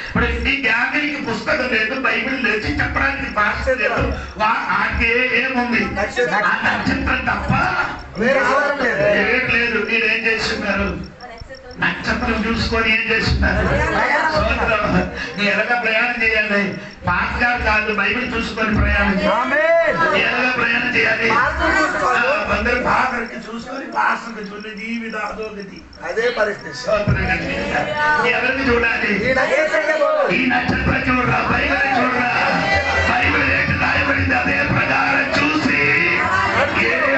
ఇప్పుడు ఈ జ్ఞానికి పుస్తకం లేదు, బైబిల్ లేదు, చెప్పడానికి భాష లేదు. ఏముంది? ఆ నక్షత్రం తప్ప లేదు. మీరేం చేస్తున్నారు? నక్షత్రం చూసుకొని ఏం చేస్తున్నారు? నీ ఎలాగా ప్రయాణం చేయాలి? పాస్ కాదు, బైబిల్ చూసుకొని ప్రయాణం చేయాలి. ఎలాగా ప్రయాణం చేయాలి? అందరూ పాత్రకి చూసుకొని పాత్రకి చూడండి. జీవిత అధోగతి అదే పరిస్థితి. ఎవరిని చూడాలి? ఈ నక్షత్రం చూడరా, బైబిల్ చూడరా. బైబిల్ ఏంటి రాయబడింది అదే ప్రకారం చూసి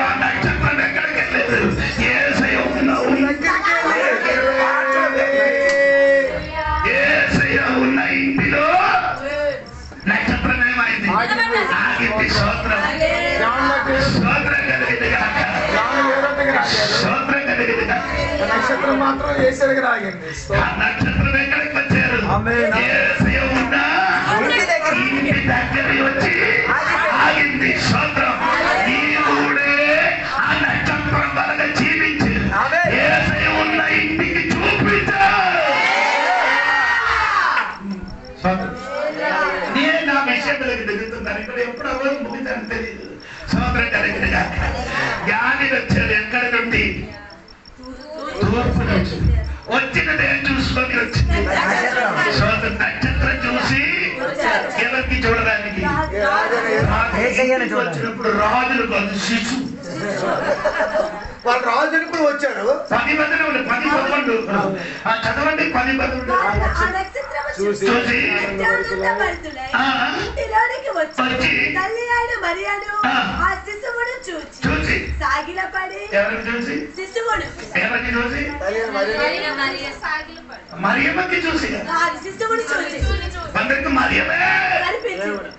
ఆ నక్షత్రం ఎక్కడికి వెళ్ళలేదు. యేసయ్య ఉన్న ఇంటిలో నక్షత్రం ఏమైంది? ఆగింది. స్తోత్రం కలిగింది కాక, స్తోత్రం కలిగింది కాక. నక్షత్రం మాత్రం యేసయ్యకి రాగింది. ఆ నక్షత్రం ఎక్కడికి వచ్చారు? యేసయ్య ఉన్న ఇంటి దగ్గర వచ్చి ఆగింది. స్తోత్రం. నీవుడే ఆ నక్షత్రం వలన జీవించి యేసయ్య ఉన్న ఇంటికి చూపించారు. నేను నా విషయంలోకి దిగుతున్నాను. ఇక్కడ ఎప్పుడు అవ్వదు ముగిదని తెలియదు. సోదరం కలిగిన జ్ఞాని వచ్చాడు. ఎక్కడి నుండి? తూర్పు నుంచి. వచ్చినది ఏం చూసుకొని వచ్చింది? సోదరు నక్షత్రం చూసి ఎవరికి చూడడానికి? వచ్చినప్పుడు రాజులు కాదు, శిశు. వాళ్ళు రాజు ఇప్పుడు వచ్చారు. 10 మంది 11 చదవండి. 10 మంది చూసి ఇంటిలోనికి వచ్చి తల్లి అయిన మరియను ఆ శిశువును చూచి సాగిలపడి శిశువును మరియమ్మకి చూసి శిశువును చూచి అందరికి మరియమే కనిపించింది.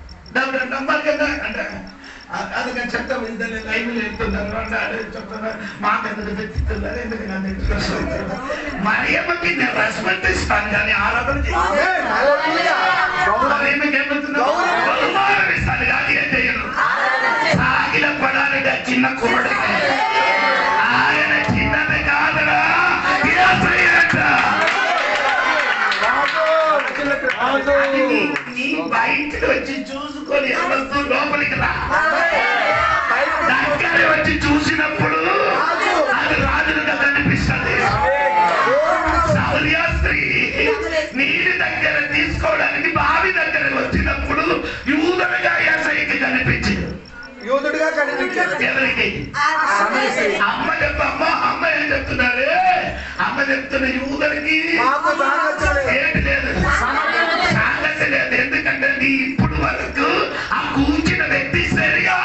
నమ్మాలి కదా అంటే అందుకని చెప్తాం ఇద్దరు లైవ్లు వెళ్తున్నారు అంటే చెప్తున్నారు మాకెందుకు తెచ్చిస్తున్నారు ఎందుకు నా దగ్గర మరియమ్మకి నేను రెస్పెక్ట్ ఇస్తాను కానీ ఆరాధన మరియమ్మకి ఏమవుతున్నావు బహుమానం ఇస్తాను కానీ ఏం చేయను సాగిల పడాలి చిన్న కుర్రడు ఆయన చిన్నది కాదురా నీ బయటకు వచ్చి చూసుకొని ఎవరు లోపలికి రా దగ్గర వచ్చి చూసినప్పుడు అది రాజులుగా కనిపిస్తుంది సౌర్యాస్త్రీ నీటి దగ్గర తీసుకోవడానికి బావి దగ్గర వచ్చినప్పుడు యూదుడుగా యేసయ్యకి కనిపించింది యూదుడుగా కనిపించాడు ఎవరికి అమ్మ అమ్మ ఏం చెప్తున్నారు అమ్మ చెప్తున్న యూదుడికి ఏంటి లేదు సాంగత్యం లేదు ఎందుకంటే నీ ఇప్పుడు వరకు ఆ కూర్చిన వ్యక్తి సరిగా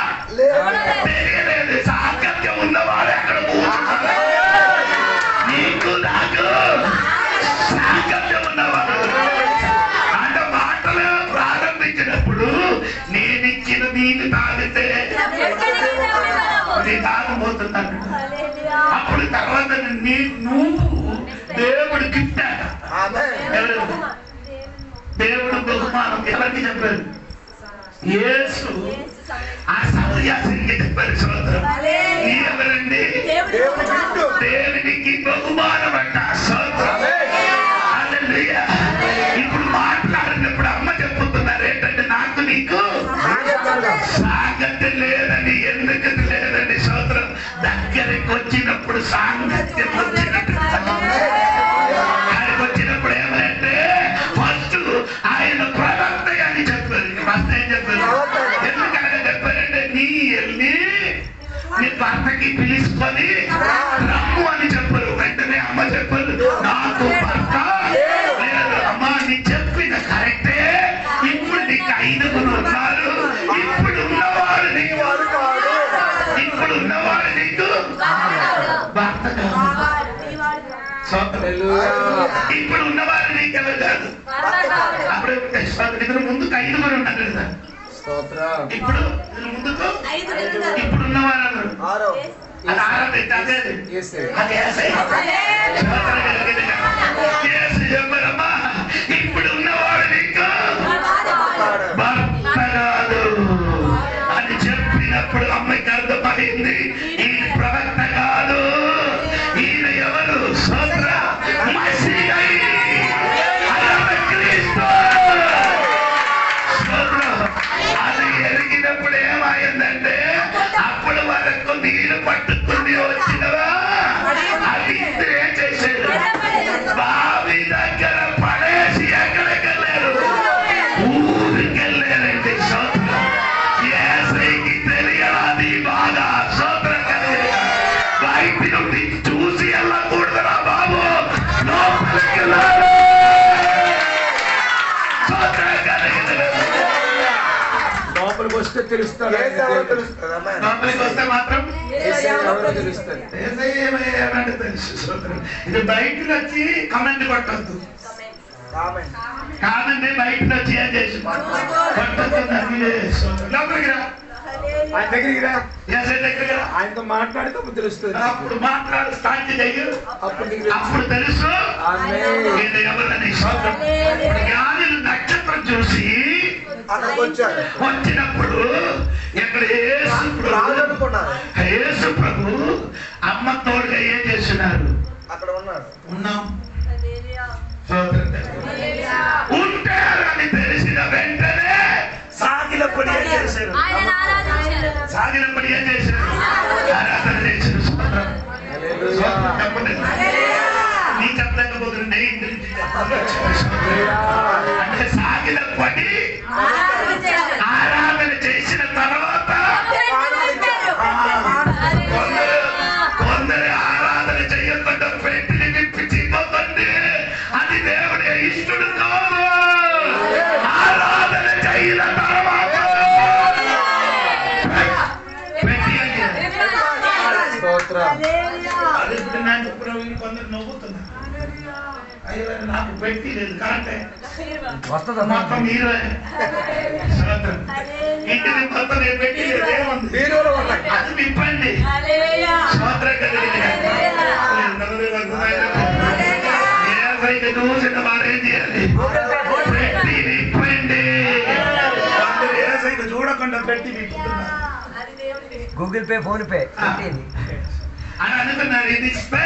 తెలియలేదు సాంగత్యం ఉన్నవాడు ఎక్కడ కూర్చున్నారు నీకు నాకు సాంగత్యం ఉన్నవాడు అంటే మాటలు ప్రారంభించినప్పుడు నేనిచ్చిన నీళ్ళు తాగితే నీ తాగబోతున్నాను అప్పుడు తర్వాత నువ్వు దేవుడు గిఫ్ట్ దేవుడు బహుమానం ఎవరికి చెప్పారు యేసు ఆ సౌర్యాసునికి చెప్పారు సోదరం ఎవరండి దేవునికి బహుమానం అంట సోదరం ఇప్పుడు మాట్లాడినప్పుడు అమ్మ చెప్పుతున్నారు ఏంటంటే నాకు నీకు సాంగత్యం లేదని ఎందుకు లేదని సోదరం దగ్గరికి వచ్చినప్పుడు సాంగత్యం వచ్చినట్టు ఆయనకు వచ్చినప్పుడు ఏమంటే ఫస్ట్ ఆయన ప్రవక్త అని చెప్పారు ఫస్ట్ ఏం చెప్పారు ఎందుకనగా చెప్పారంటే నీ వెళ్ళి నీ భర్తకి పిలుచుకొని రమ్ము అని చెప్పారు వెంటనే అమ్మ చెప్పారు నాకు భర్త లేదు అమ్మ నీ చెప్పిన కరెక్టే ఇప్పుడు నీకు 5 ఉన్నారు ఇప్పుడు ఉన్నవాడు నీకు ఇప్పుడు ఉన్నవాడు నీకు భర్త ఇప్పుడు ఉన్నవారు నీకెవరు కాదు అప్పుడు ఇద్దరు ముందుకు 5 ఉన్నారు కదా ఇప్పుడు ముందుకు ఇప్పుడు ఉన్నవారు అన్నారు అది ఆరాధన చెప్పరమ్మా ఇప్పుడు ఉన్నవాడు నీకు భర్త కాదు అని చెప్పినప్పుడు అమ్మాయికి అర్థమైంది ఈ ప్రవక్త కాదు ఈయన ఎవరు సోదర అది ఎరిగినప్పుడు ఏమైందంటే అప్పుడు వరకు నీళ్ళు పట్టుకుని వచ్చినవా అది ఇద్దరు ఏం చేశారు బావి దగ్గర పడేసి ఎక్కడికి వెళ్ళారు ఊరికి వెళ్ళారండి సోదర యేసయ్యకి తెలియాలి బాగా సోదర బయట నుండి చూసి వెళ్ళకూడదురా బాబు లోపలికి వెళ్ళారు లోపలికి వస్తే తెలుస్తారు లోపలికి వస్తే మాత్రం ఎవరో తెలుస్తారు ఏమంటే తెలుసు సోదరు ఇది బయటకు వచ్చి కమెంట్ కొట్టద్దు కాదండి బయటకు వచ్చి ఏం చేసి లోపలికి రా ఆయన దగ్గరికి రా దగ్గర ఆయనతో మాట్లాడితే అప్పుడు తెలుస్తుంది అప్పుడు మాట్లాడు స్టార్ట్ చెయ్యు అప్పుడు తెలుసు ఎవరని జ్ఞానులు నక్షత్రం చూసి వచ్చినప్పుడు ఇక్కడ యేసు ప్రభు అమ్మ తోడుగా ఏం చేస్తున్నారు అక్కడ ఉన్నారు ఉన్నాం ఉంటారని తెలిసిన వెంటనే సాగిలప్పుడు ఏం చేశారు సాగిలప్పుడు ఏం చేశారు ఆరాధన చేశారు చెప్పండి నీ చెప్పలేకపోతుంది అంటే సాగిలపడి ఆరాధన చేసిన తర్వాత కొందరు ఆరాధన చేయకుండా పెట్టిని విప్పించిపోతుంది అది దేవుడే ఇష్టడు కాదు ఆరాధన చేసిన తర్వాత కొందరు నవ్వుతున్నారు అయ్యో నాకు పెట్టి లేదు కరెక్టే వస్తుందా మొత్తం మీరే ఇంటిని మొత్తం నేను పెట్టి ఏముంది బీరువాలో ఉన్నాయి. అది విప్పండి స్తోత్రం చూసిన వారు ఏం చేయాలి పెట్టి విప్పండి అందరూ ఏసైకి చూడకుండా పెట్టి విప్పుతున్నారు గూగుల్ పే ఫోన్ పే అని అనుకున్నారు ఇది ఇస్తే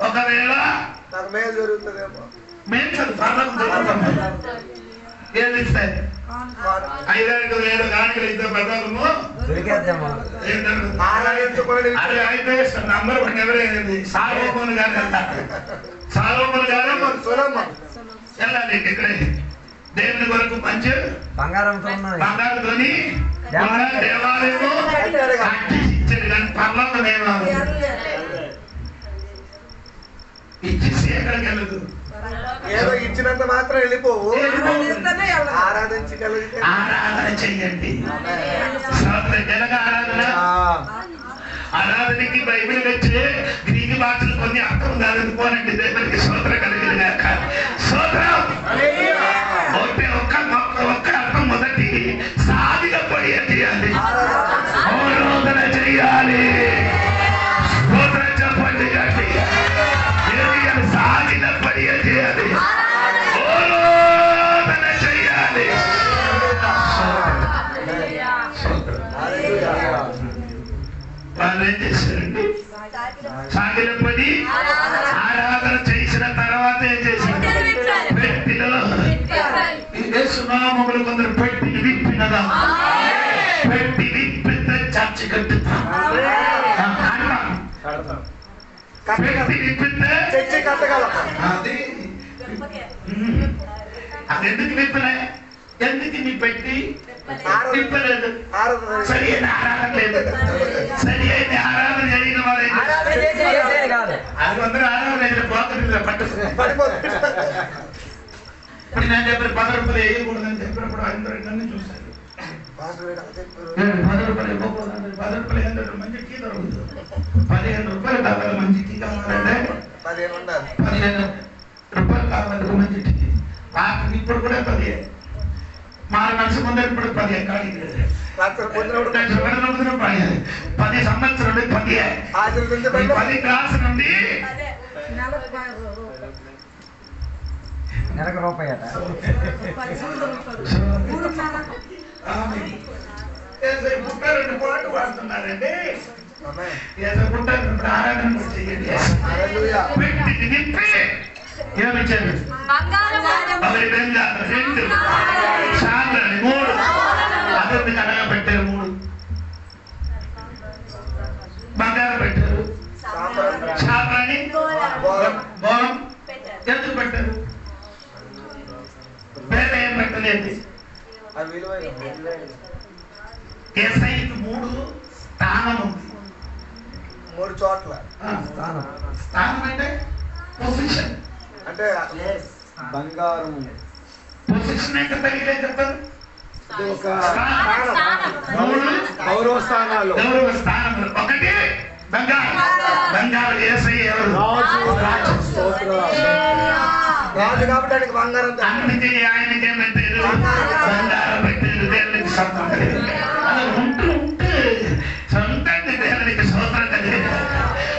ఒకవేళ నాకు మేలు జరుగుతుందేమో. మేము చదువుతాం ఏది ఇస్తాయి 5,000 కానుకలు ఇస్తే పదము దొరికేద్దామా ఆరాధించుకోండి. అది అయితే నంబర్ వన్ ఎవరైంది సాలోమోను గారు సాలోమోను గారు సొలొమోన్. వెళ్ళాలి ఇక్కడే దేవుని కొరకు మంచి బంగారంతో ఉన్నది బంగారుతోని దేవాలయము కట్టించాడు కానీ పర్లోకం ఏమో ఇచ్చేసి ఎక్కడికి వెళ్ళదు ఏదో ఇచ్చినంత మాత్రం వెళ్ళిపోవు. ఆరాధించగలిగితే ఆరాధన చెయ్యండి ఎలాగా ఆరాధన ఆరాధనకి బైబిల్ వచ్చే గ్రీకు భాషలు కొన్ని అర్థం కాదనుకోనండి దేవునికి స్తోత్రం కలిగిన స్తోత్రం ఒక్క అర్థం మొదటి సాగిలపడి చేయాలి ఆరాధన చెయ్యాలి స్తోత్రం చెప్పండి గట్టిగా సాగిలపడి చేయాలి ఆరాధన చెయ్యాలి వాళ్ళు ఏం చేశారండి సాగిలపడి ఆరాధన చేసిన తర్వాత ఏం చేశారు పెట్టిలో సునామములు కొందరు పెట్టి విప్పినదా పెట్టి విప్పితే చర్చి కట్టుతాం పెట్టి విప్పితే చర్చి కట్టగలం. అది అది ఎందుకు విప్పలే ఎందుకు నీ పెట్టి విప్పలేదు సరి అయిన ఆరాధన లేదు సరి అయిన ఆరాధన జరిగిన వారు అది అందరూ ఆరాధన పోతుంది పడిపోతుంది. ఇప్పుడు నేను చెప్పిన 10 రూపాయలు వేయకూడదని చెప్పినప్పుడు అందరూ నన్ను చూశారు 10 రూపాయలు ఇవ్వకూడదు 10 రూపాయలు ఏంటంటే మంచి కీ దొరుకుతుంది 15 రూపాయలు కావాలి మంచి కీ కావాలంటే 15 ఉండాలి. 15 రూపాయలు కావాలి మంచి కీ ఇప్పుడు కూడా 10 మా మనసు ముందర ఇప్పుడు 10 ఖాళీ రాత్రి పొద్దునప్పుడు 10 సంవత్సరాలు 10 ఆశీర్వదించి 10 క్లాస్ నుండి నెలకు రూపాయి అట పుట్టారండి పాటు వాడుతున్నారండి పుట్టారు ఆరాధన చెయ్యండి పెట్టి నింపి ఏమిచ్చారు ఒకరి బెంగ 2 సాంబ్రాణి 3 అదొకటి కనగా పెట్టారు 3 బంగారం పెట్టారు సాంబ్రాణి బోరం ఎందుకు పెట్టారు వేరే ఏం పెట్టలేదు అది విలువైన ఏసైకి 3 స్థానం ఉంది 3 చోట్ల. స్థానం అంటే పొజిషన్ అంటే బంగారం పొజిషన్ అంటే తగిలే చెప్తారు గౌరవ స్థానాలు. గౌరవ స్థానంలో ఒకటి బంగారం బంగారం ఏసై ఎవరు రాజు కాబట్టి ఆయనకి బంగారం. అందుకే ఆయనకి ఏమంటారు బంగారం పెట్టారు దేవునికి సొంతం కలిగింది అలా ఉంటూ సొంతంగా దేవునికి స్తోత్రం కలిగింది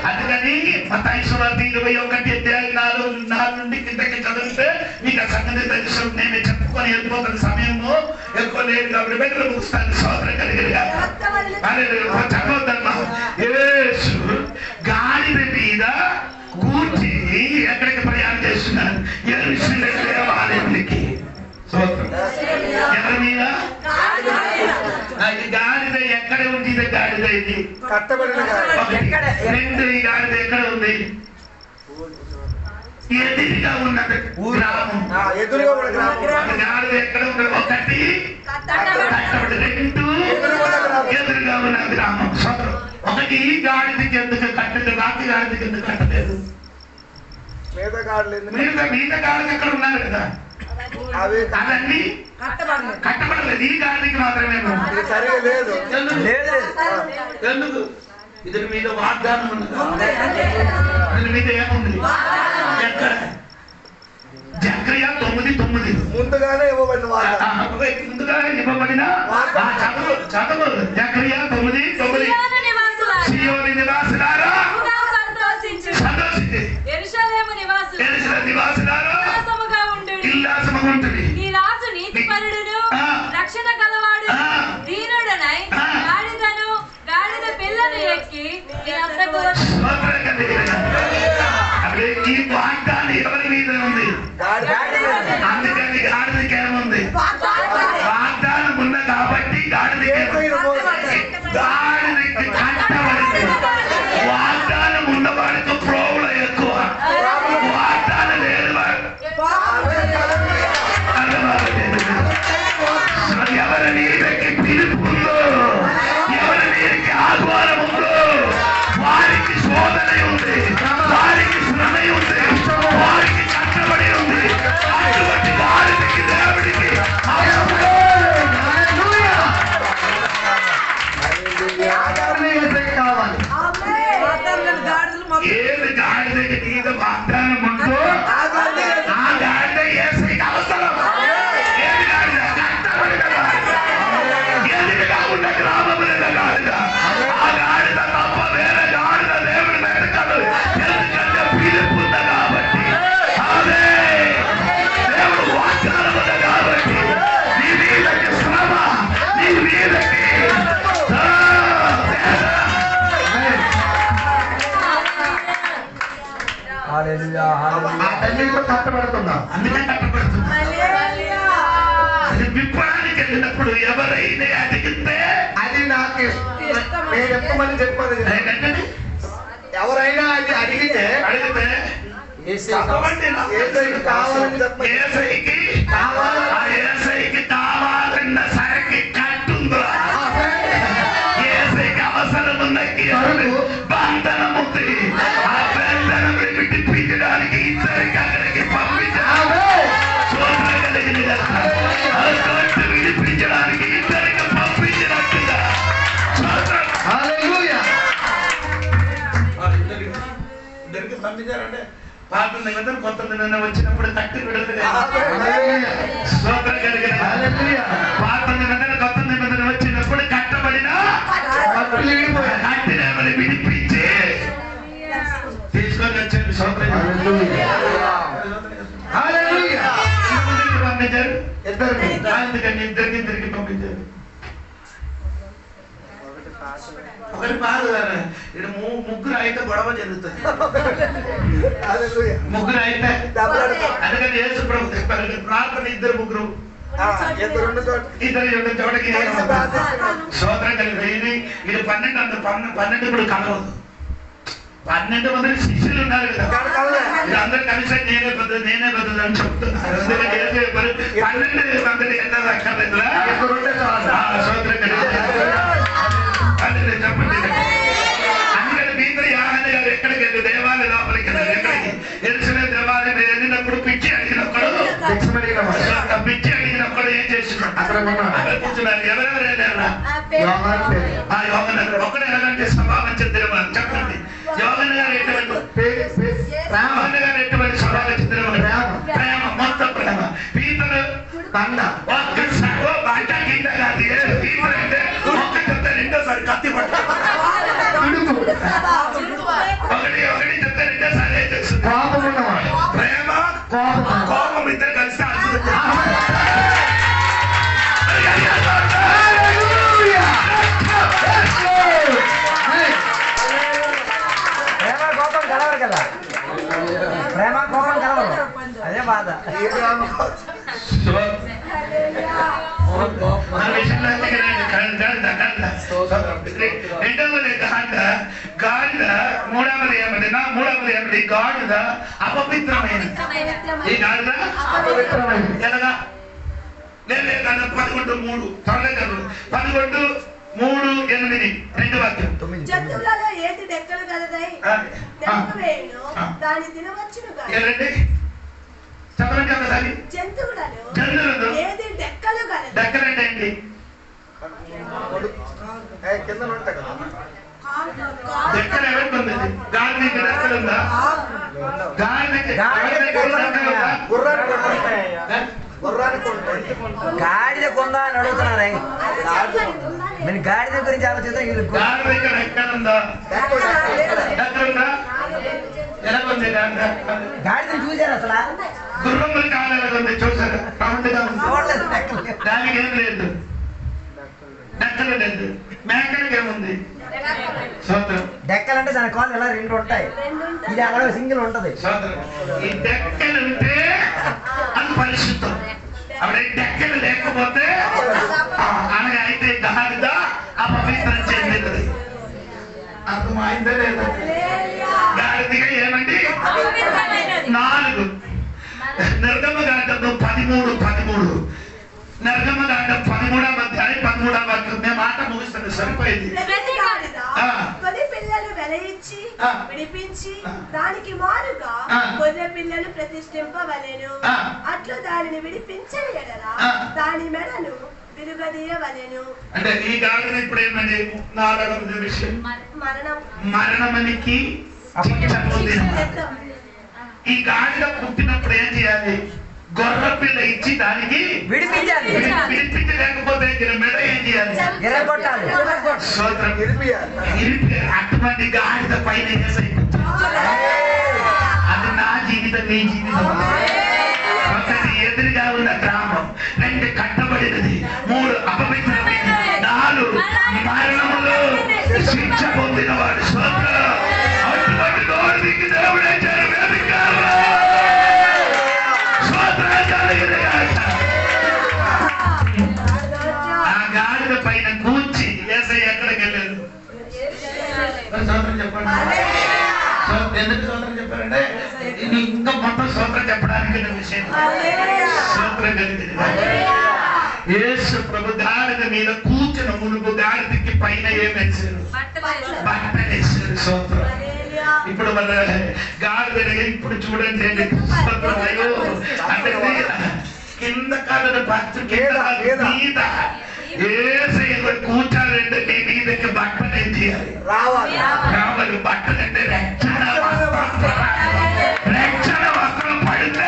అందుకని మత్తయి సువార్త 21:4 నుండి కిందకి చదివితే మీకు ఆ సంగతి తెలుసు నేను చెప్పుకొని వెళ్ళిపోతున్న సమయంలో ఎక్కువ లేదు కాబట్టి బయట ముగిస్తాను స్తోత్రం కలిగింది చదవద్దమ్మా యేసు గాడిద మీద కూర్చి ఎక్కడికి ప్రయాణం చేస్తున్నారు యెరూషలేము దేవాలయానికి ఎవరి మీద గాడిద ఎక్కడ ఉంది గాడిద ఇది కట్టబడిన 2 ఈ గాడిద ఎక్కడ ఉంది ఎదురుగా ఉన్నది గ్రామం ఎదురుగా ఉన్న గ్రామం. గాడిద ఎక్కడ ఉన్నది 1 కట్టబడి 2 ఎదురుగా ఉన్న గ్రామం 1 ఈ గాడిదకి ఎందుకు కట్టలేదు రాత్రి గాడిదకి ఎందుకు కట్టలేదు మిగతా గాడులు ఎందుకు? మిగతా గాడిద ఎక్కడ ఉన్నారు కదా అవి అవన్నీ కట్టబడలేదు ఈ గాడిదకి మాత్రమే ఇది సరిగా లేదు. ఎందుకు ఇతని మీద వాగ్దానం ఉన్నది ఇతని మీద ఏముంది ఎక్కడ జకర్యా 9:9 ముందుగానే ఇవ్వబడిన వార్త. ముందుగా ఇవ్వబడిన చదువు జకరియా 9:9 సియోను నివాసులారా సంతోషించి యెరూషలేము నివాసులారా ఉల్లాసముగా ఉంటుడి. ఈ రాజు నీతిపరుడును రక్షణ గలవాడు దీనుడనై గాడిద పిల్లను ఎక్కి నీ వద్దకు ఈ వాగ్దానం ఎవరి మీద ఉంది? అందుకని గాడిదకి ఏముంది? వాగ్దానం ఉంది కాబట్టి గాడిదకి కట్టబడింది. వాగ్దానం ఉన్నవాడికి ప్రోగులు ఎక్కువ, వాగ్దానం లేని ఎవరి నీళ్ళకి పిలుపు ఉందో, ఎవరి నీళ్ళకి ఆహ్వానం ఉందో వారికి శోధన ఉంది, వారికి శ్రమ ఉంది, వారికి కట్టబడి ఉంది. అటువంటి వారికి దేవుడికి కావాలి. ఏది గాడిదకి మీద వాగ్దానం ఉందో ఆ గాడిద ఏసైకి అవసరం. ఏది గాడిద? కట్టబడిన గాడిద, ఎదురుగా ఉన్న గ్రామముల గాడిద. ఆ గాడిద తప్ప వేరే గాడిద దేవుడి వెతకదు. ఎందుకంటే పిలుపుంద కాబట్టి, అదే దేవుడు వాగ్దానం ఉంది కాబట్టి నీ మీదకి శ్రమ, నీ మీదకి కట్టబడుతుందా? అందుకే కట్టబడుతుందా? అది విప్పడానికి వెళ్ళినప్పుడు ఎవరైనా అడిగితే అది నాకు నేను చెప్పమని చెప్పదు. ఎవరైనా అది అడిగితే ఏసైకి కావాలని చెప్పండి. ఏసైకి కావాలన్న సరికి కట్టుందో, ఏసైకి అవసరం ఉన్న బంధనం ఉంది. ఆ బంధనం విడిపించడానికి ఇద్దరికి అక్కడికి పంపించాలి. విడిపించడానికి ఇద్దరికి పంపించినట్టుగా ఇద్దరికి పంపించారంటే పాత నిబంధన కొత్త నిబంధన వచ్చినప్పుడు కట్టి విడుదల. పాత నిబంధన కొత్త నిబంధన వచ్చినప్పుడు కట్టబడిన కట్టినమని విడిపించి తీసుకొని వచ్చారు. పంపించారు ఇద్దరికి పంపించారు. ఒకటి బాధ, ఇక్కడ ముగ్గురు అయితే గొడవ జరుగుతుంది. ముగ్గురు అయితే అందుకని యేసు ప్రభు చెప్పారు ప్రార్థన ఇద్దరు ముగ్గురు ఇద్దరు చోటకి సోదరం కలిగి ఇది 12 ఇప్పుడు కలవదు. 12 మంది శిష్యులు ఉన్నారు కదా, అందరూ కలిసి నేనే బదులు అని చెప్తున్నారు. 12 మందిని ఎంత అక్కర్లేదురా సోదరం కలిగి చెప్పండి. అందుకని మీతో యాహనే గారు ఎక్కడికి వెళ్ళి దేవాలయ లోపలికి వెళ్ళారు. ఎక్కడికి? యెరూషలేము దేవాలయం వెళ్ళినప్పుడు పిచ్చి అడిగినప్పుడు ఏం చేస్తున్నారు? అక్కడ కూర్చున్నారు. ఎవరెవరు వెళ్ళారా? యోహన్నాను ఒక్కడే ఎలాంటి స్వభావం చెందిన చెప్పండి. యోహన్న గారు ఎటువంటి స్వభావం చెందిన? ప్రేమ, మొత్తం ప్రేమ. పీతలు బండ బాట గీత కాదు. పీతలు అంటే ఒక్క చెప్తే రెండోసారి కత్తి పట్టారు. ఒకటి చెప్తే రెండోసారి ప్రేమ కోపం ఇద్దరు కలిసి ప్రేమ కోపం కలవరు కదా, ప్రేమ కోపం కలవరు, అదే బాధ. రెండవది గాడిద, మూడవది ఏమిటి? గాడిద అపవిత్రమైనది. ఈ గాడిద అపవిత్రమైనది ఎలాగా? లేదు 11:3 త్వరగా 11:3-8 2 వాక్యం. జంతువులలో ఏది డెక్కలు కలదై వేయును దాని తినవచ్చును గాని. చెప్పండి ఒకసారి. జంతువులలో ఏది డెక్కలు కలదై. డెక్కలంటే ఏంటి? కింద ఉంటాయి కదా. డెక్కలు ఎవరికి ఉంది? గాడిదకి డెక్కలుందా? గాడిదకి గాడిద కొందా అని అడుగుతున్నారా? నేను గాడిద గురించి ఆలోచిద్దాం. వీళ్ళు గాడిద ఇక్కడ ఎక్కడుందా? ఎక్కడుందా? ఎలాగుంది గాడిద? గాడిదని చూసారు అసలు? గుర్రముల కాలం ఉంది చూసారు? చూడలేదు. దానికి ఏం లేదు, డెక్కలు లేదు. మేకలకి ఏముంది? డెక్కలంటే దాని కాళ్ళు ఎలా రెండు ఉంటాయి, ఇది అలా సింగిల్ ఉంటది. ఈ డెక్కలు ఉంటే అది పరిశుద్ధం. అప్పుడు డెక్కలు లేకపోతే అనగా అయితే గాడిద అపవిత్రం చెందింది. అర్థమైందే లేదా? గాడిదగా ఏమండి? 4 నిర్గమకాండము 13 నిర్గమకాండం 13వ అధ్యాయం 13వ వాక్యం. మేము మాట ముగిస్తాను, సరిపోయింది. కొన్ని పిల్లలు వెలయించి విడిపించి దానికి మారుగా గొర్రె పిల్లలు ప్రతిష్ఠింపవలెను. అట్లు దానిని విడిపించని ఎడల దాని మెడను విరుగదీయవలెను. అంటే ఈ గాడిద ఇప్పుడు ఏమండి? 4వ విషయం మరణమనికి శిక్ష పొందిన. ఈ గాడిద పుట్టినప్పుడు ఏం చేయాలి? గొర్రె పిల్ల ఇచ్చి దానికి విడిపించాలి. విడిపించలేకపోతే మెడ ఏం చేయాలి? ఎరగొట్టాలి. అటువంటి గాడిద పైన అది నా జీవితం, నీ జీవితం. ఒకటి ఎదురుగా ఉన్న గ్రామం, 2 కట్టబడినది, 3 అపవిత్రమైనది, 4 మరణములో శిక్ష పొందిన వాడు. అటువంటి గౌరవికి దేవుడే ఆ గాడిద పైన కూర్చి ఏసై ఎక్కడికి వెళ్ళారు? సోదరం చెప్పండి. ఎందుకు సోదరం చెప్పారంటే ఇంకా మొత్తం సోదరం చెప్పడానికి విషయం. సోదరం కలిగింది. యేసు ప్రభు గాడిద మీద కూర్చున్న మునుపు గాడిదకి పైన ఏం వేశారు? బట్టలు వేశారు. సోదరం. ఇప్పుడు మన గాడిద ఇప్పుడు చూడండి అంటే కింద కాదని పచ్చు మీద ఏసయ్య కూర్చాలంటే నీ మీదకి బట్టలు ఏం చేయాలి? రావాలి. బట్టలు అంటే రక్షణ వస్త్రం పడితే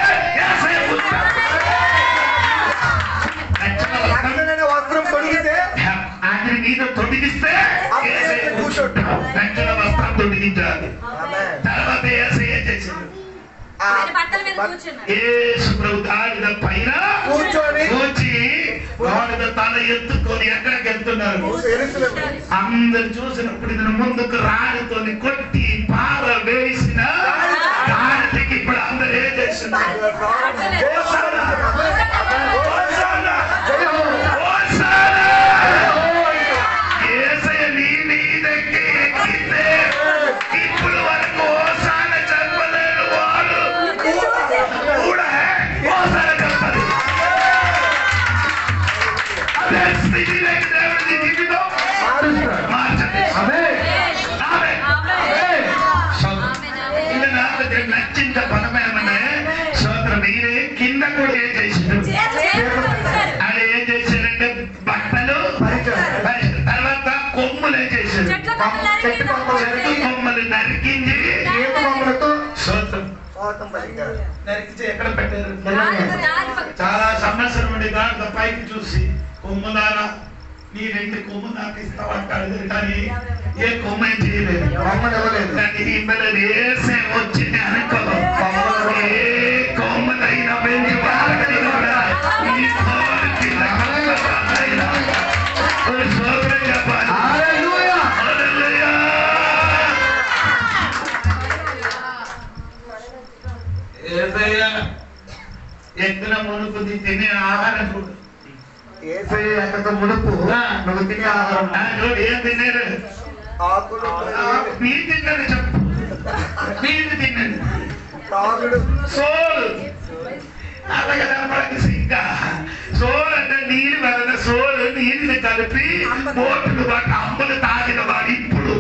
వస్త్రం తొడిగితే ఆయన మీద తొడిగిస్తే రక్షణ వస్త్రం తొడిగించాలి. తర్వాత ఏసయ్య చేసింది యేసు ప్రభు గాడిద పైన కూర్చి గాడిద తల ఎత్తుకొని ఎక్కడికి వెళ్తున్నారు? అందరు చూసినప్పుడు ఇతను ముందుకు రాడితోని కొట్టి పార వేసిన గాడిదకి ఇప్పుడు అందరు ఏం చేస్తున్నారు? యేసయ్య నీ మీదకి ఎక్కితే ఇప్పుడు వరకు ఓసాన చెప్పలేని వాడు కూడా ఓసాన చెప్పదు. అదే స్థితిలోకి దేవుడి జీవితం మార్చండి. నాకు నచ్చింత పదమేమన్నా సోదరం మీరే కింద కూడా ఏం చేశారు? అది ఏం చేశారంటే బట్టలు, తర్వాత కొమ్ములు ఏం చేశారు? కొమ్మలు నరికించి సోదరం నరికించి ఎక్కడ పెట్టారు? చాలా సంవత్సరం నుండి గాడిద పైకి చూసి కొమ్ములారా నీ 2 కొమ్ము నాకు ఇస్తామంటాడు. కానీ ఏ కొమ్మ ఏం చేయలేదు, కొమ్మలు ఇవ్వలేదు. కానీ ఇవ్వలేదు. ఏసే వచ్చింది అనుకో, ఏ కొమ్మలైనా వెళ్ళి వాళ్ళని కూడా ఈ కోరిక సోదరం చెప్పాలి. ఏసయ్య ఎక్కడ మునుపు తినే ఆహారం చూడు. ఏసయ్య ఎక్కడ మునుపు నువ్వు తినే ఆహారం ఏం తిన్నారు? నీ తిన్నాడు చెప్పు. నీళ్ళు తిన్నాడు. సోలు అలాగే కనపడక ఇంకా సోలు అంటే నీళ్ళు వలన సోలు నీళ్ళు కలిపి బోట్లు వాటి అమ్మలు తాగిన వాడు ఇప్పుడు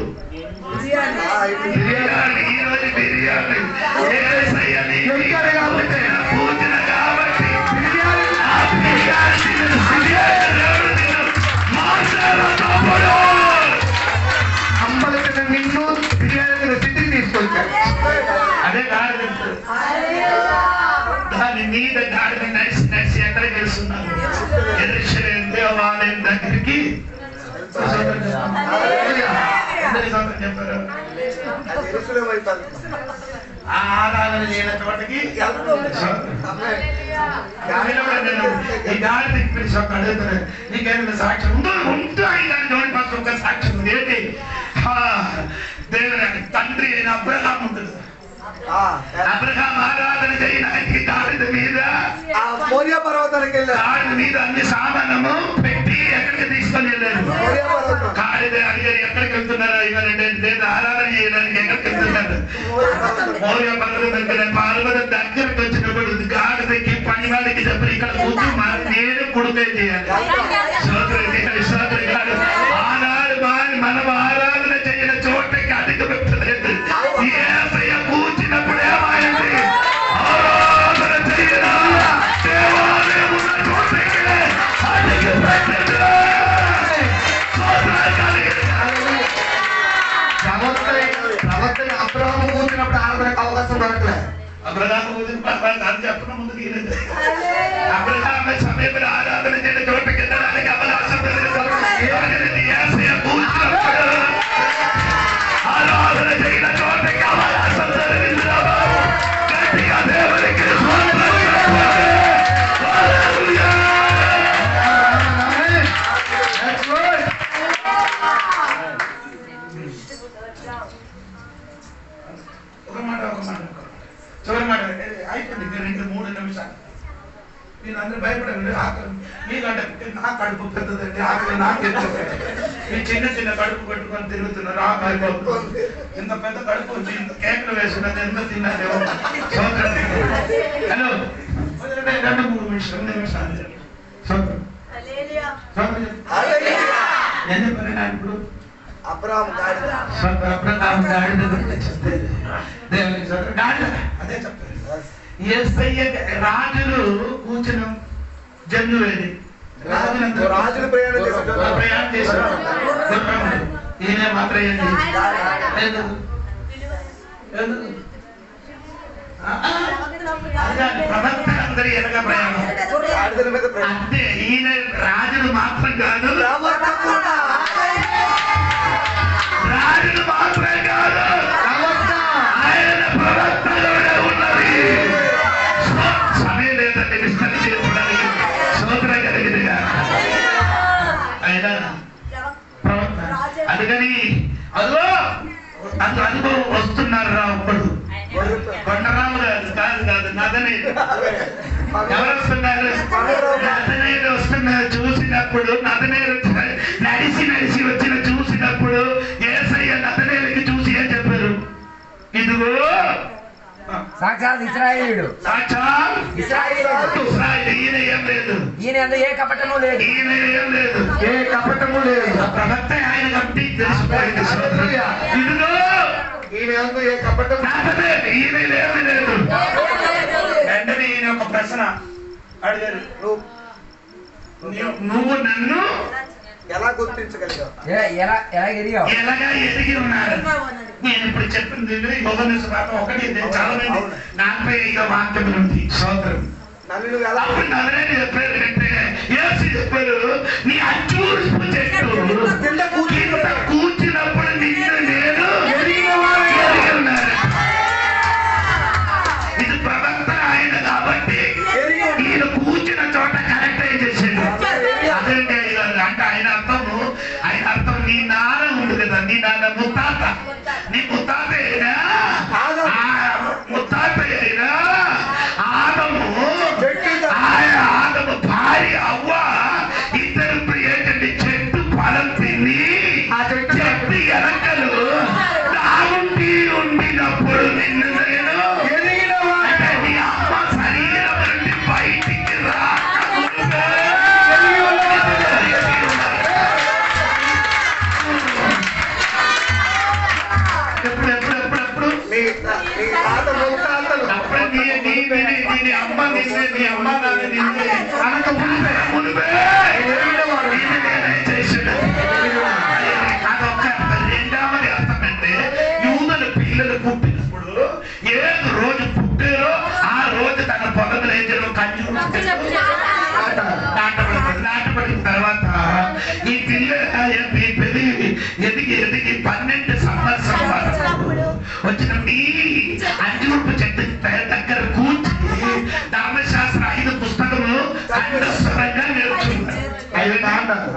బిర్యానీ. ఈ రోజు బిర్యానీ పూజన కాబట్టి అమ్మలకి నిన్ను బిర్యానీ స్థితికి తీసుకొచ్చారు. అదే గాడిద. దాని మీద గాడిద నడిచి ఎక్కడ చేస్తున్నారు? యెరూషలేము దేవాలయం దగ్గరికి చెప్పారు. ఆరాధన చేయని చోటకి నీకేదైనా సాక్ష్యం ఉంటూ ఒక సాక్ష్యం ఉంది. ఏంటి? దేవుని తండ్రి అయిన అబ్రహాం ఉంటుంది. అబ్రహాం ఆరాధన చేయడానికి గాడిద మీద గాడిద మీద అన్ని సామానము పెట్టి ఎక్కడికి తీసుకొని వెళ్ళారు. గాడిద అడిగారు ఎక్కడికి వెళ్తున్నారు? ఇవ్వాలంటే లేదు ఆరాధన చేయడానికి ఎక్కడికి వెళ్తున్నారు? మౌర్య పర్వతం దగ్గర పార్వతం దగ్గరకు వచ్చినప్పుడు గాడిదకి పనివాడికి చెప్పి ఇక్కడ కూర్చు నేను కొడుకే చేయాలి. ఆనాడు మనం ఆరాధన చేయని చోటకి అధిక పెట్టలేదు. కూర్చున్నప్పుడు ఏమైంది? ఆరాధన చేయరా దేవాలయం ఉన్న చోటకి అధిక పెట్టలేదు. అబ్రహాము కూర్చున్నప్పుడు ఆరాధనకు అవకాశం దొరకలేదు. అబ్రహాము కూర్చుని అని చెప్పడం ముందుకు అబ్రహాం సమయంలో ఆరాధన చేయని చోటకి వెళ్ళడానికి అవకాశం ఆరాధన చేయని చోటకి అవకాశం గట్టిగా దేవునికి చివరి మాట అయిపోయింది. 2-3 నిమిషాలు. మీరు అందరూ భయపడండి. ఆకలి మీకంటే నా కడుపు పెద్దదండి, ఆకలి నాకు ఎత్తుంది. మీ చిన్న చిన్న కడుపు కట్టుకొని తిరుగుతున్నారు. ఆకలి ఇంత పెద్ద కడుపు వచ్చి ఇంత కేకలు వేస్తున్నది ఎంత తిన్నది. హలో 2-3 నిమిషాలు 2 నిమిషాలు ఎన్ని పని ఇప్పుడు అబ్రహాం గాడిద అదే చెప్తారు. రాజులు కూర్చుని జన్యువేది రాజులు ప్రయాణం చేశారు. ఈయన మాత్రం ఏంటి? ప్రవక్తలందరూ ఎనగా ప్రయాణం. అంటే ఈయన రాజులు మాత్రం కాదు, రాజులు మాత్రమే కాదు, ఆయన ప్రవక్తలోనే ఉన్నది. సమయం లేదంటే విస్తరణ చేసుకోవడానికి సోదర కలిగినగా ఆయన ప్రవక్త. అందుకని అదిగో అనుభవం వస్తున్నారు రా. అప్పుడు కొండరాము కాదు నదనేలు. ఎవరు వస్తున్నారు? నదనేలు వస్తున్నారు. చూసినప్పుడు నదనేలు నడిచి వచ్చిన చూసినప్పుడు యేసయ్య నదనేలుకి చూసి ఏం చెప్పారు? ఇదిగో సాక్షాత్ ఇశ్రాయేలుడు. ఈయన ఏం లేదు, ఈయన ఏ కపటము లేదు, ఈయన ఏం లేదు, ఏ కపటము లేదు. ప్రవక్త ఆయన కాబట్టి తెలిసిపోయింది. ఇదిగో ఈయన ఏ కపటం ఈయన ఏమి లేదు. వెంటనే ఈయన ఒక ప్రశ్న అడిగారు. నువ్వు నన్ను ఎలా గుర్తించగలిగావు? ఎలాగా ఎదిగి ఉన్నారు? నేను ఇప్పుడు చెప్పింది యోహాను సువార్త 1 చాలా మంది 45వ వాక్యం ఉంది. సోదరం అప్పుడు నదరేలు చెప్పారు అంటే యేసు చెప్పారు, నీ అచ్చూరు చెట్టు కింద కూర్చున్నప్పుడు నిన్ను నేను ఎరిగి ఉన్నారు. ఇది ప్రవక్త ఆయన కాబట్టి ఈయన కూర్చున్న చోట కరెక్ట్ అయి చేసాడు. అదేంటి అంటే ఆయన అర్థం నీ నాన్న ఉంది కదా, నీ నాన్న ముత్తాత, నీ ముత్తాత అయినా ఆదము భార్య అవ్వ ఇద్దరు ఏంటంటే చెట్టు ఫలం తిని ఆ చెట్టు ఎరకలు ఉండినప్పుడు నిన్ను నేను ఎదిగిన వాడు నీ అమ్మ శరీరం నుండి బయటికి రాకుండా రెండవది అర్థమంటే యూదుల పిల్లలు పుట్టినప్పుడు ఏదో రోజు పుట్టారో ఆ రోజు తన పొలంలో ఏం చేయడం కంచు నాటపడిన తర్వాత ఈ పిల్ల ఎదిగి 12 సంవత్సరాలు వచ్చినప్పుడు అంజూర్పు చెట్టు దగ్గర కూర్చుని ధర్మశాస్త్ర 5 పుస్తకము కంఠస్థంగా నేర్చుకున్నారు. 5 కాండాలు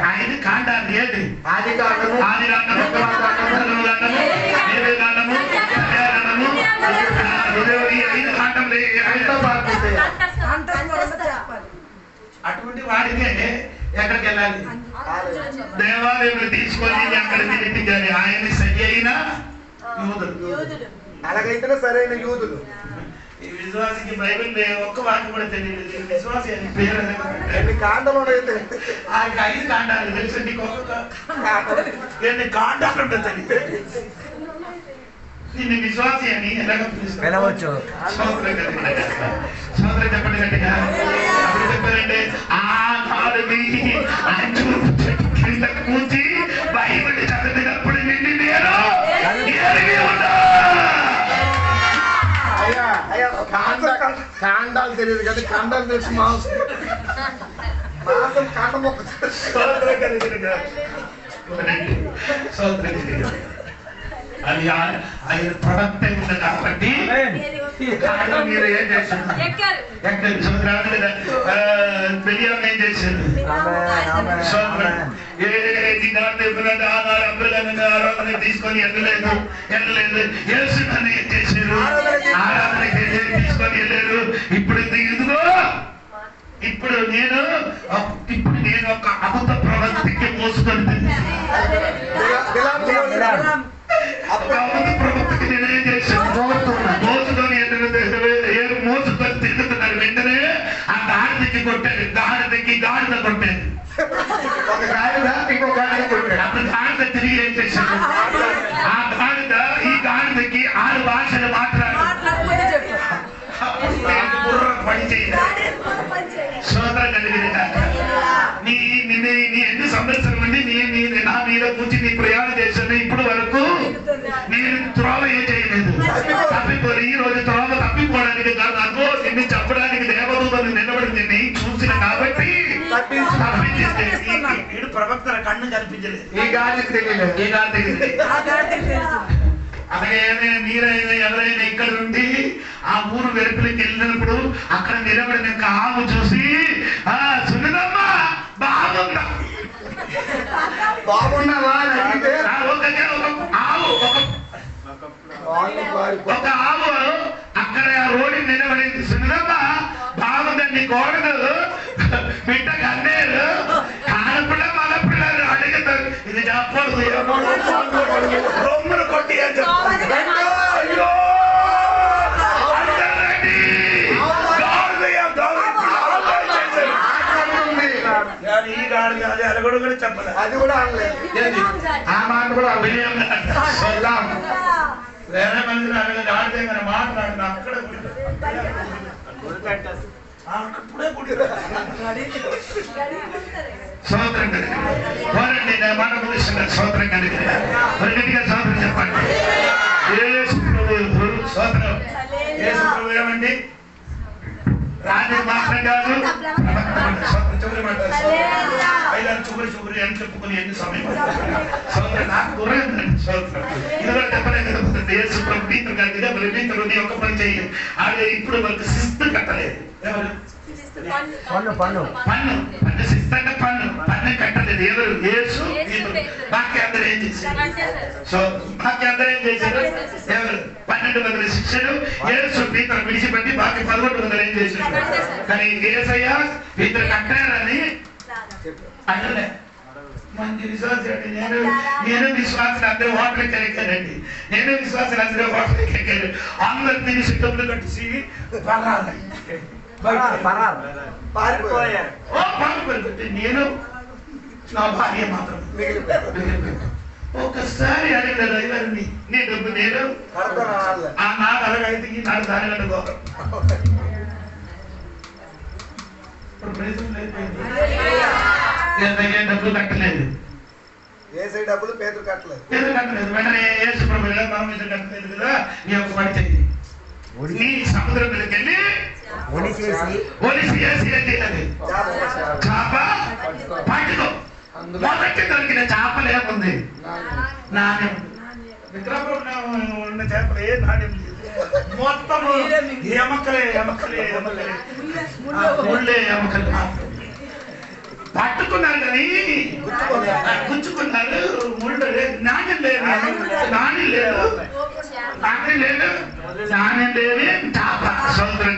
5 కాండాలు ఏది? ఆది కాండము, అటువంటి వాడికే ఎక్కడికి వెళ్ళాలి? దేవాలయంలో తీసుకొని ఎక్కడికి నెట్టించాలి? ఆయన సరి అయిన యూదులు. అలాగైతేనే సరైన యూదులు. ఈ విశ్వాసికి బైబిల్ ఒక్క వాక్యం కూడా తెలియదు. విశ్వాసి అని పేరు ఎన్ని కాండలు అయితే ఆయనకి 5 కాండాలు తెలుసు. నీకు ఎన్ని కాండాలు ఉంటుంది తెలియదు. నిన్ను విశ్వాసి అని ఎలాగ పిలవచ్చు. సోదరం చెప్పండి గట్టిగా. అప్పుడు చెప్పారంటే ఆ నాలుగు కింద కూర్చి బైబిల్ చదివినప్పుడు నిన్ను నేను ఎరిగి ఉన్నా. కాండాలు తెలియదు కానీ కాండాలు తెలిసి మాంసం కాండ మొక్క అది ఆయన ప్రొడక్ట్ ఉంది కాబట్టి మీరు ఏం చేశారు? బిర్యానీ ఏం చేశారు? ఆరాధన తీసుకొని వెళ్ళలేదు. యేసుని ఏం చేశారు? ఆరాధన తీసుకొని వెళ్ళారు. ఇప్పుడు ఇదిగో ఇప్పుడు నేను ఒక అబద్ధ ప్రవక్తకి మోసుకొని ప్రవక్తకి నేనేం చేశాను? మోసుకొని తిరుగుతున్నారు. వెంటనే ఆ గాడిదకి కొట్టాడు. గాడిద కొట్టాడు. అప్పుడు గాడిద తిరిగి ఏం చేశాడు? ఆ గాడిద ఈ గాడిదకి 6 భాషలు మాట్లాడు. పని చేయాలి. సోదర కలిగిన నీ ఎన్ని సంవత్సరం నుండి నా మీద కూర్చి నీ ప్రయాణం చేశాను. ఇప్పుడు వరకు నేను త్రోవ ఏం చేయలేదు. తప్పిపోయి ఈ రోజు త్రోవ తప్పిపోవడానికి కాదు, అదో నిన్ను చెప్పడానికి దేవదూతలు నిలబడి నిన్ను చూసిన కాబట్టి తప్పించేస్తే వీడు ప్రవక్తల కన్ను కనిపించలేదు. ఈ గాలి తెలియలేదు. అలాగే మీరైనా ఎవరైనా ఇక్కడ నుండి ఆ ఊరు వెలుపులకి వెళ్ళినప్పుడు అక్కడ నిలబడిన ఆవు చూసి సున్నదమ్మా బాగున్నావా ఒక ఆవు అక్కడ రోడ్డు నిలబడింది. సున్నదమ్మా బాగుందండి కోడలు బిడ్డ కన్నేరు కానపిల్ల మన పిల్లలు అడుగుతారు. ఇది చెప్పకూడదు. రొమ్మును కొట్టి అని చెప్తారు. ఈ గాడి అది కూడా చెప్పలేదు. అది కూడా అనలేదు. ఆ మాట కూడా వేరే మంది గాడిదే కానీ మాట్లాడిన అక్కడ అప్పుడే సోదరం కలిగి మాట పిలుస్తున్నారు. సోదరం కలిగి గట్టిగా సోదరం చెప్పండి. సోదరం ఏమండి? రాజు మాట్లాడారు. చూపురి అని చెప్పుకుని ఎన్ని సమయం నాకు గుర్రండి. ఇది చెప్పలేదు. ఒక్క పని చేయాలి. అదే ఇప్పుడు వాళ్ళకి శిస్తు కట్టలేదు. ఎవరు? పన్ను శిస్తు అంటే పన్ను కట్టలేదు. ఎవరు? యేసు. బాకీ అందరూ ఏం చేశారు? ఎవరు? 1200 శిక్షలు. యేసు పీతరు విడిచిపెట్టి బాకీ 1100 ఏం చేశారు? కానీ యేసయ్య పీతరు కట్టారని అంటే మంచి విశ్వాసం అండి. నేను విశ్వాసం అందరూ హోటల్కి ఎక్కానండి. నేను విశ్వాసం అందరూ హోటల్కి ఎక్కాను. అందరు తిని సిద్ధంలో కట్టేసి పారిపోయారు. నేను నా భార్య మాత్రం ఒకసారి అడిగిన డ్రైవర్ని నీ డబ్బు నేను ఆ నాకు అలాగైతే ఈ నాకు దాని కంటే గౌరవం. డబ్బులు కట్టలేదు. డబ్బులు పేదలు కట్టలేదు. వెంటనే యేసు ప్రభు మనం కట్టలేదు కదా, నీ ఒక పని చెయ్యి. వేసి ఒలిసి వేసి ఏం చేయాలి? చేప పట్టుకో. మొదటి దొరికిన చేపలు ఏముంది? నాణ్యం. విగ్రహంలో ఉన్న చేపలు ఏ నాణ్యం లేదు. మొత్తము ఎమకలే ముళ్ళే ఎమకలు. పట్టుకున్నారు కానీ గుచ్చుకున్నారు. ముళ్ళు లేదు, నాణ్యం లేదు, నాణ్యం లేదు, నాణ్యం లేదు, నాణ్యం లేని చేప. సముద్రం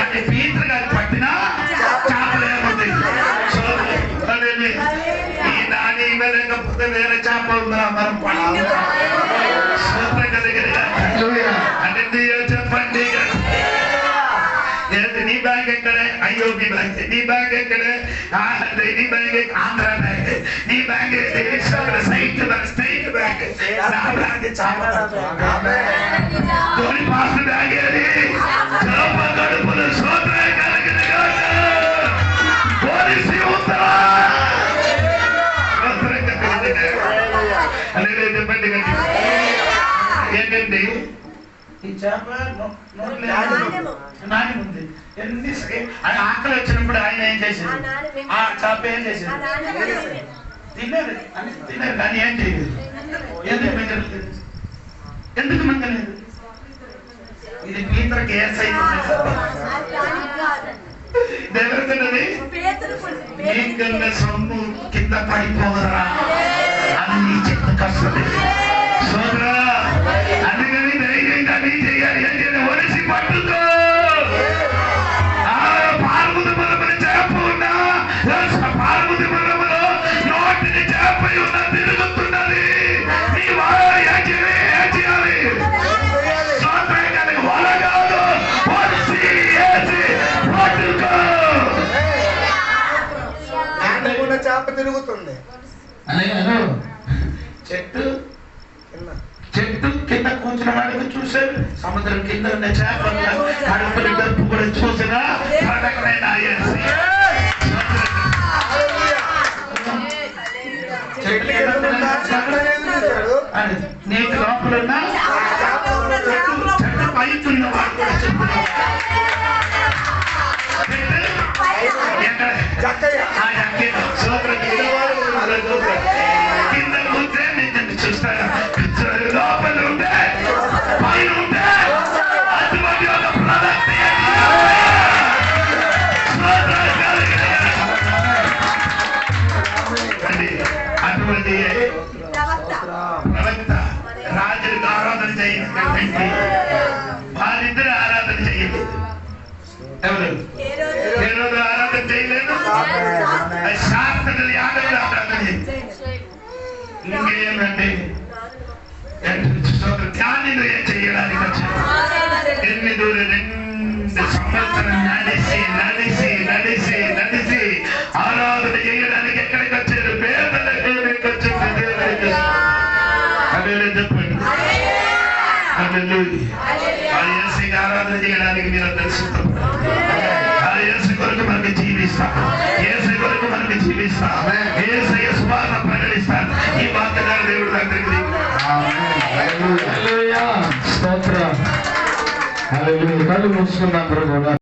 అంటే పీతలు గారి పట్టిన చేపలు ఏముంది? ఈ నాణ్యంగా లేకపోతే వేరే చేప ఉందా? మనం పట్టిన అంటే చెప్పండి. నీ బ్యాంక్ ఎక్కడే? IOB bank. నీ బ్యాంక్ ఎక్కడే? నీ బ్యాంక్ ఆంధ్ర బ్యాంక్. నీ బ్యాంక్ స్టేట్ బ్యాంక్. నా బ్యాంక్ ధోని పాస్ బ్యాంక్ అది కడుపులు సోదర కలిగిన పోలీసు చెప్పండి. ఏంటండి ఈ చేప? నాణ్యం ఉంది. ఎన్ని ఆకలి వచ్చినప్పుడు ఆయన ఏం చేసేది? ఆ చేప ఏం చేసేది? తిన్నారు కానీ ఏం చేయలేదు. ఎందుకు మింగలేదు? ఎందుకు మింగలేదు? ఇది పీతలకి ఏ సైజు? ఎవరికన్నది? నీకన్న సొమ్ము కింద పడిపోగలరా? అన్ని చెత్త వస్తుంది సోదరా. అందుకని ధైర్యంగా నీ చేయాలి. ఏం చేయాలి? ఒలిసి పట్టుకో. పార్వతి బలమని చేప ఉన్నా, పార్వతి బలములో నోటిని చేప ఉన్నా తిరుగుతున్నది. నీ వాళ్ళ ఏం చేయాలి? సోదరానికి వల కాదు, ఒలిసి వేసి పట్టుకో. చేప తిరుగుతుంది. చెట్టు కింద కూర్చున్న వాడికి చూశారు. సముద్రం కింద ఉన్న చేప కడుపులు డప్పు కూడా చూసినా నీటి లోపల ఉన్న చెట్టు పైతున్న వాడు కూడా చెప్తున్నారు. కింద కూర్చే నేను చూస్తాను. లోపల ఉంటే పైన ఉంటే అటువంటి ఒక ప్రదర్శన అటువంటి ప్రవక్త రాజులకు ఆరాధన చేయండి. వారిద్దరు ఆరాధన చేయండి. ఎవరు? ఏ రోజు ఆరాధన చేయలేదు. శాస్త్రులు యాదవులు ఆరాధన చేయండి. ఇంకేంటంటే ధ్యానం చేయడానికి వచ్చారు. 2 సంవత్సరం నడిచి ఆరాధన చేయడానికి ఎక్కడికి వచ్చారు? పేదల దేవుడికి వచ్చారు. దేవుడికి అదే చెప్పండి. ఆరాధన చేయడానికి మీరు తెలుసుకుంటాం. యేసు కొరకు మనకి జీవిస్తాం. యేసు కొరకు మనకి జీవిస్తాం. యేసయ్య సువార్త ప్రకటిస్తాను. ఈ వార్తగా దేవుడు దగ్గరికి స్తోత్రం. హల్లెలూయా. కళ్ళు మూసుకున్నాం.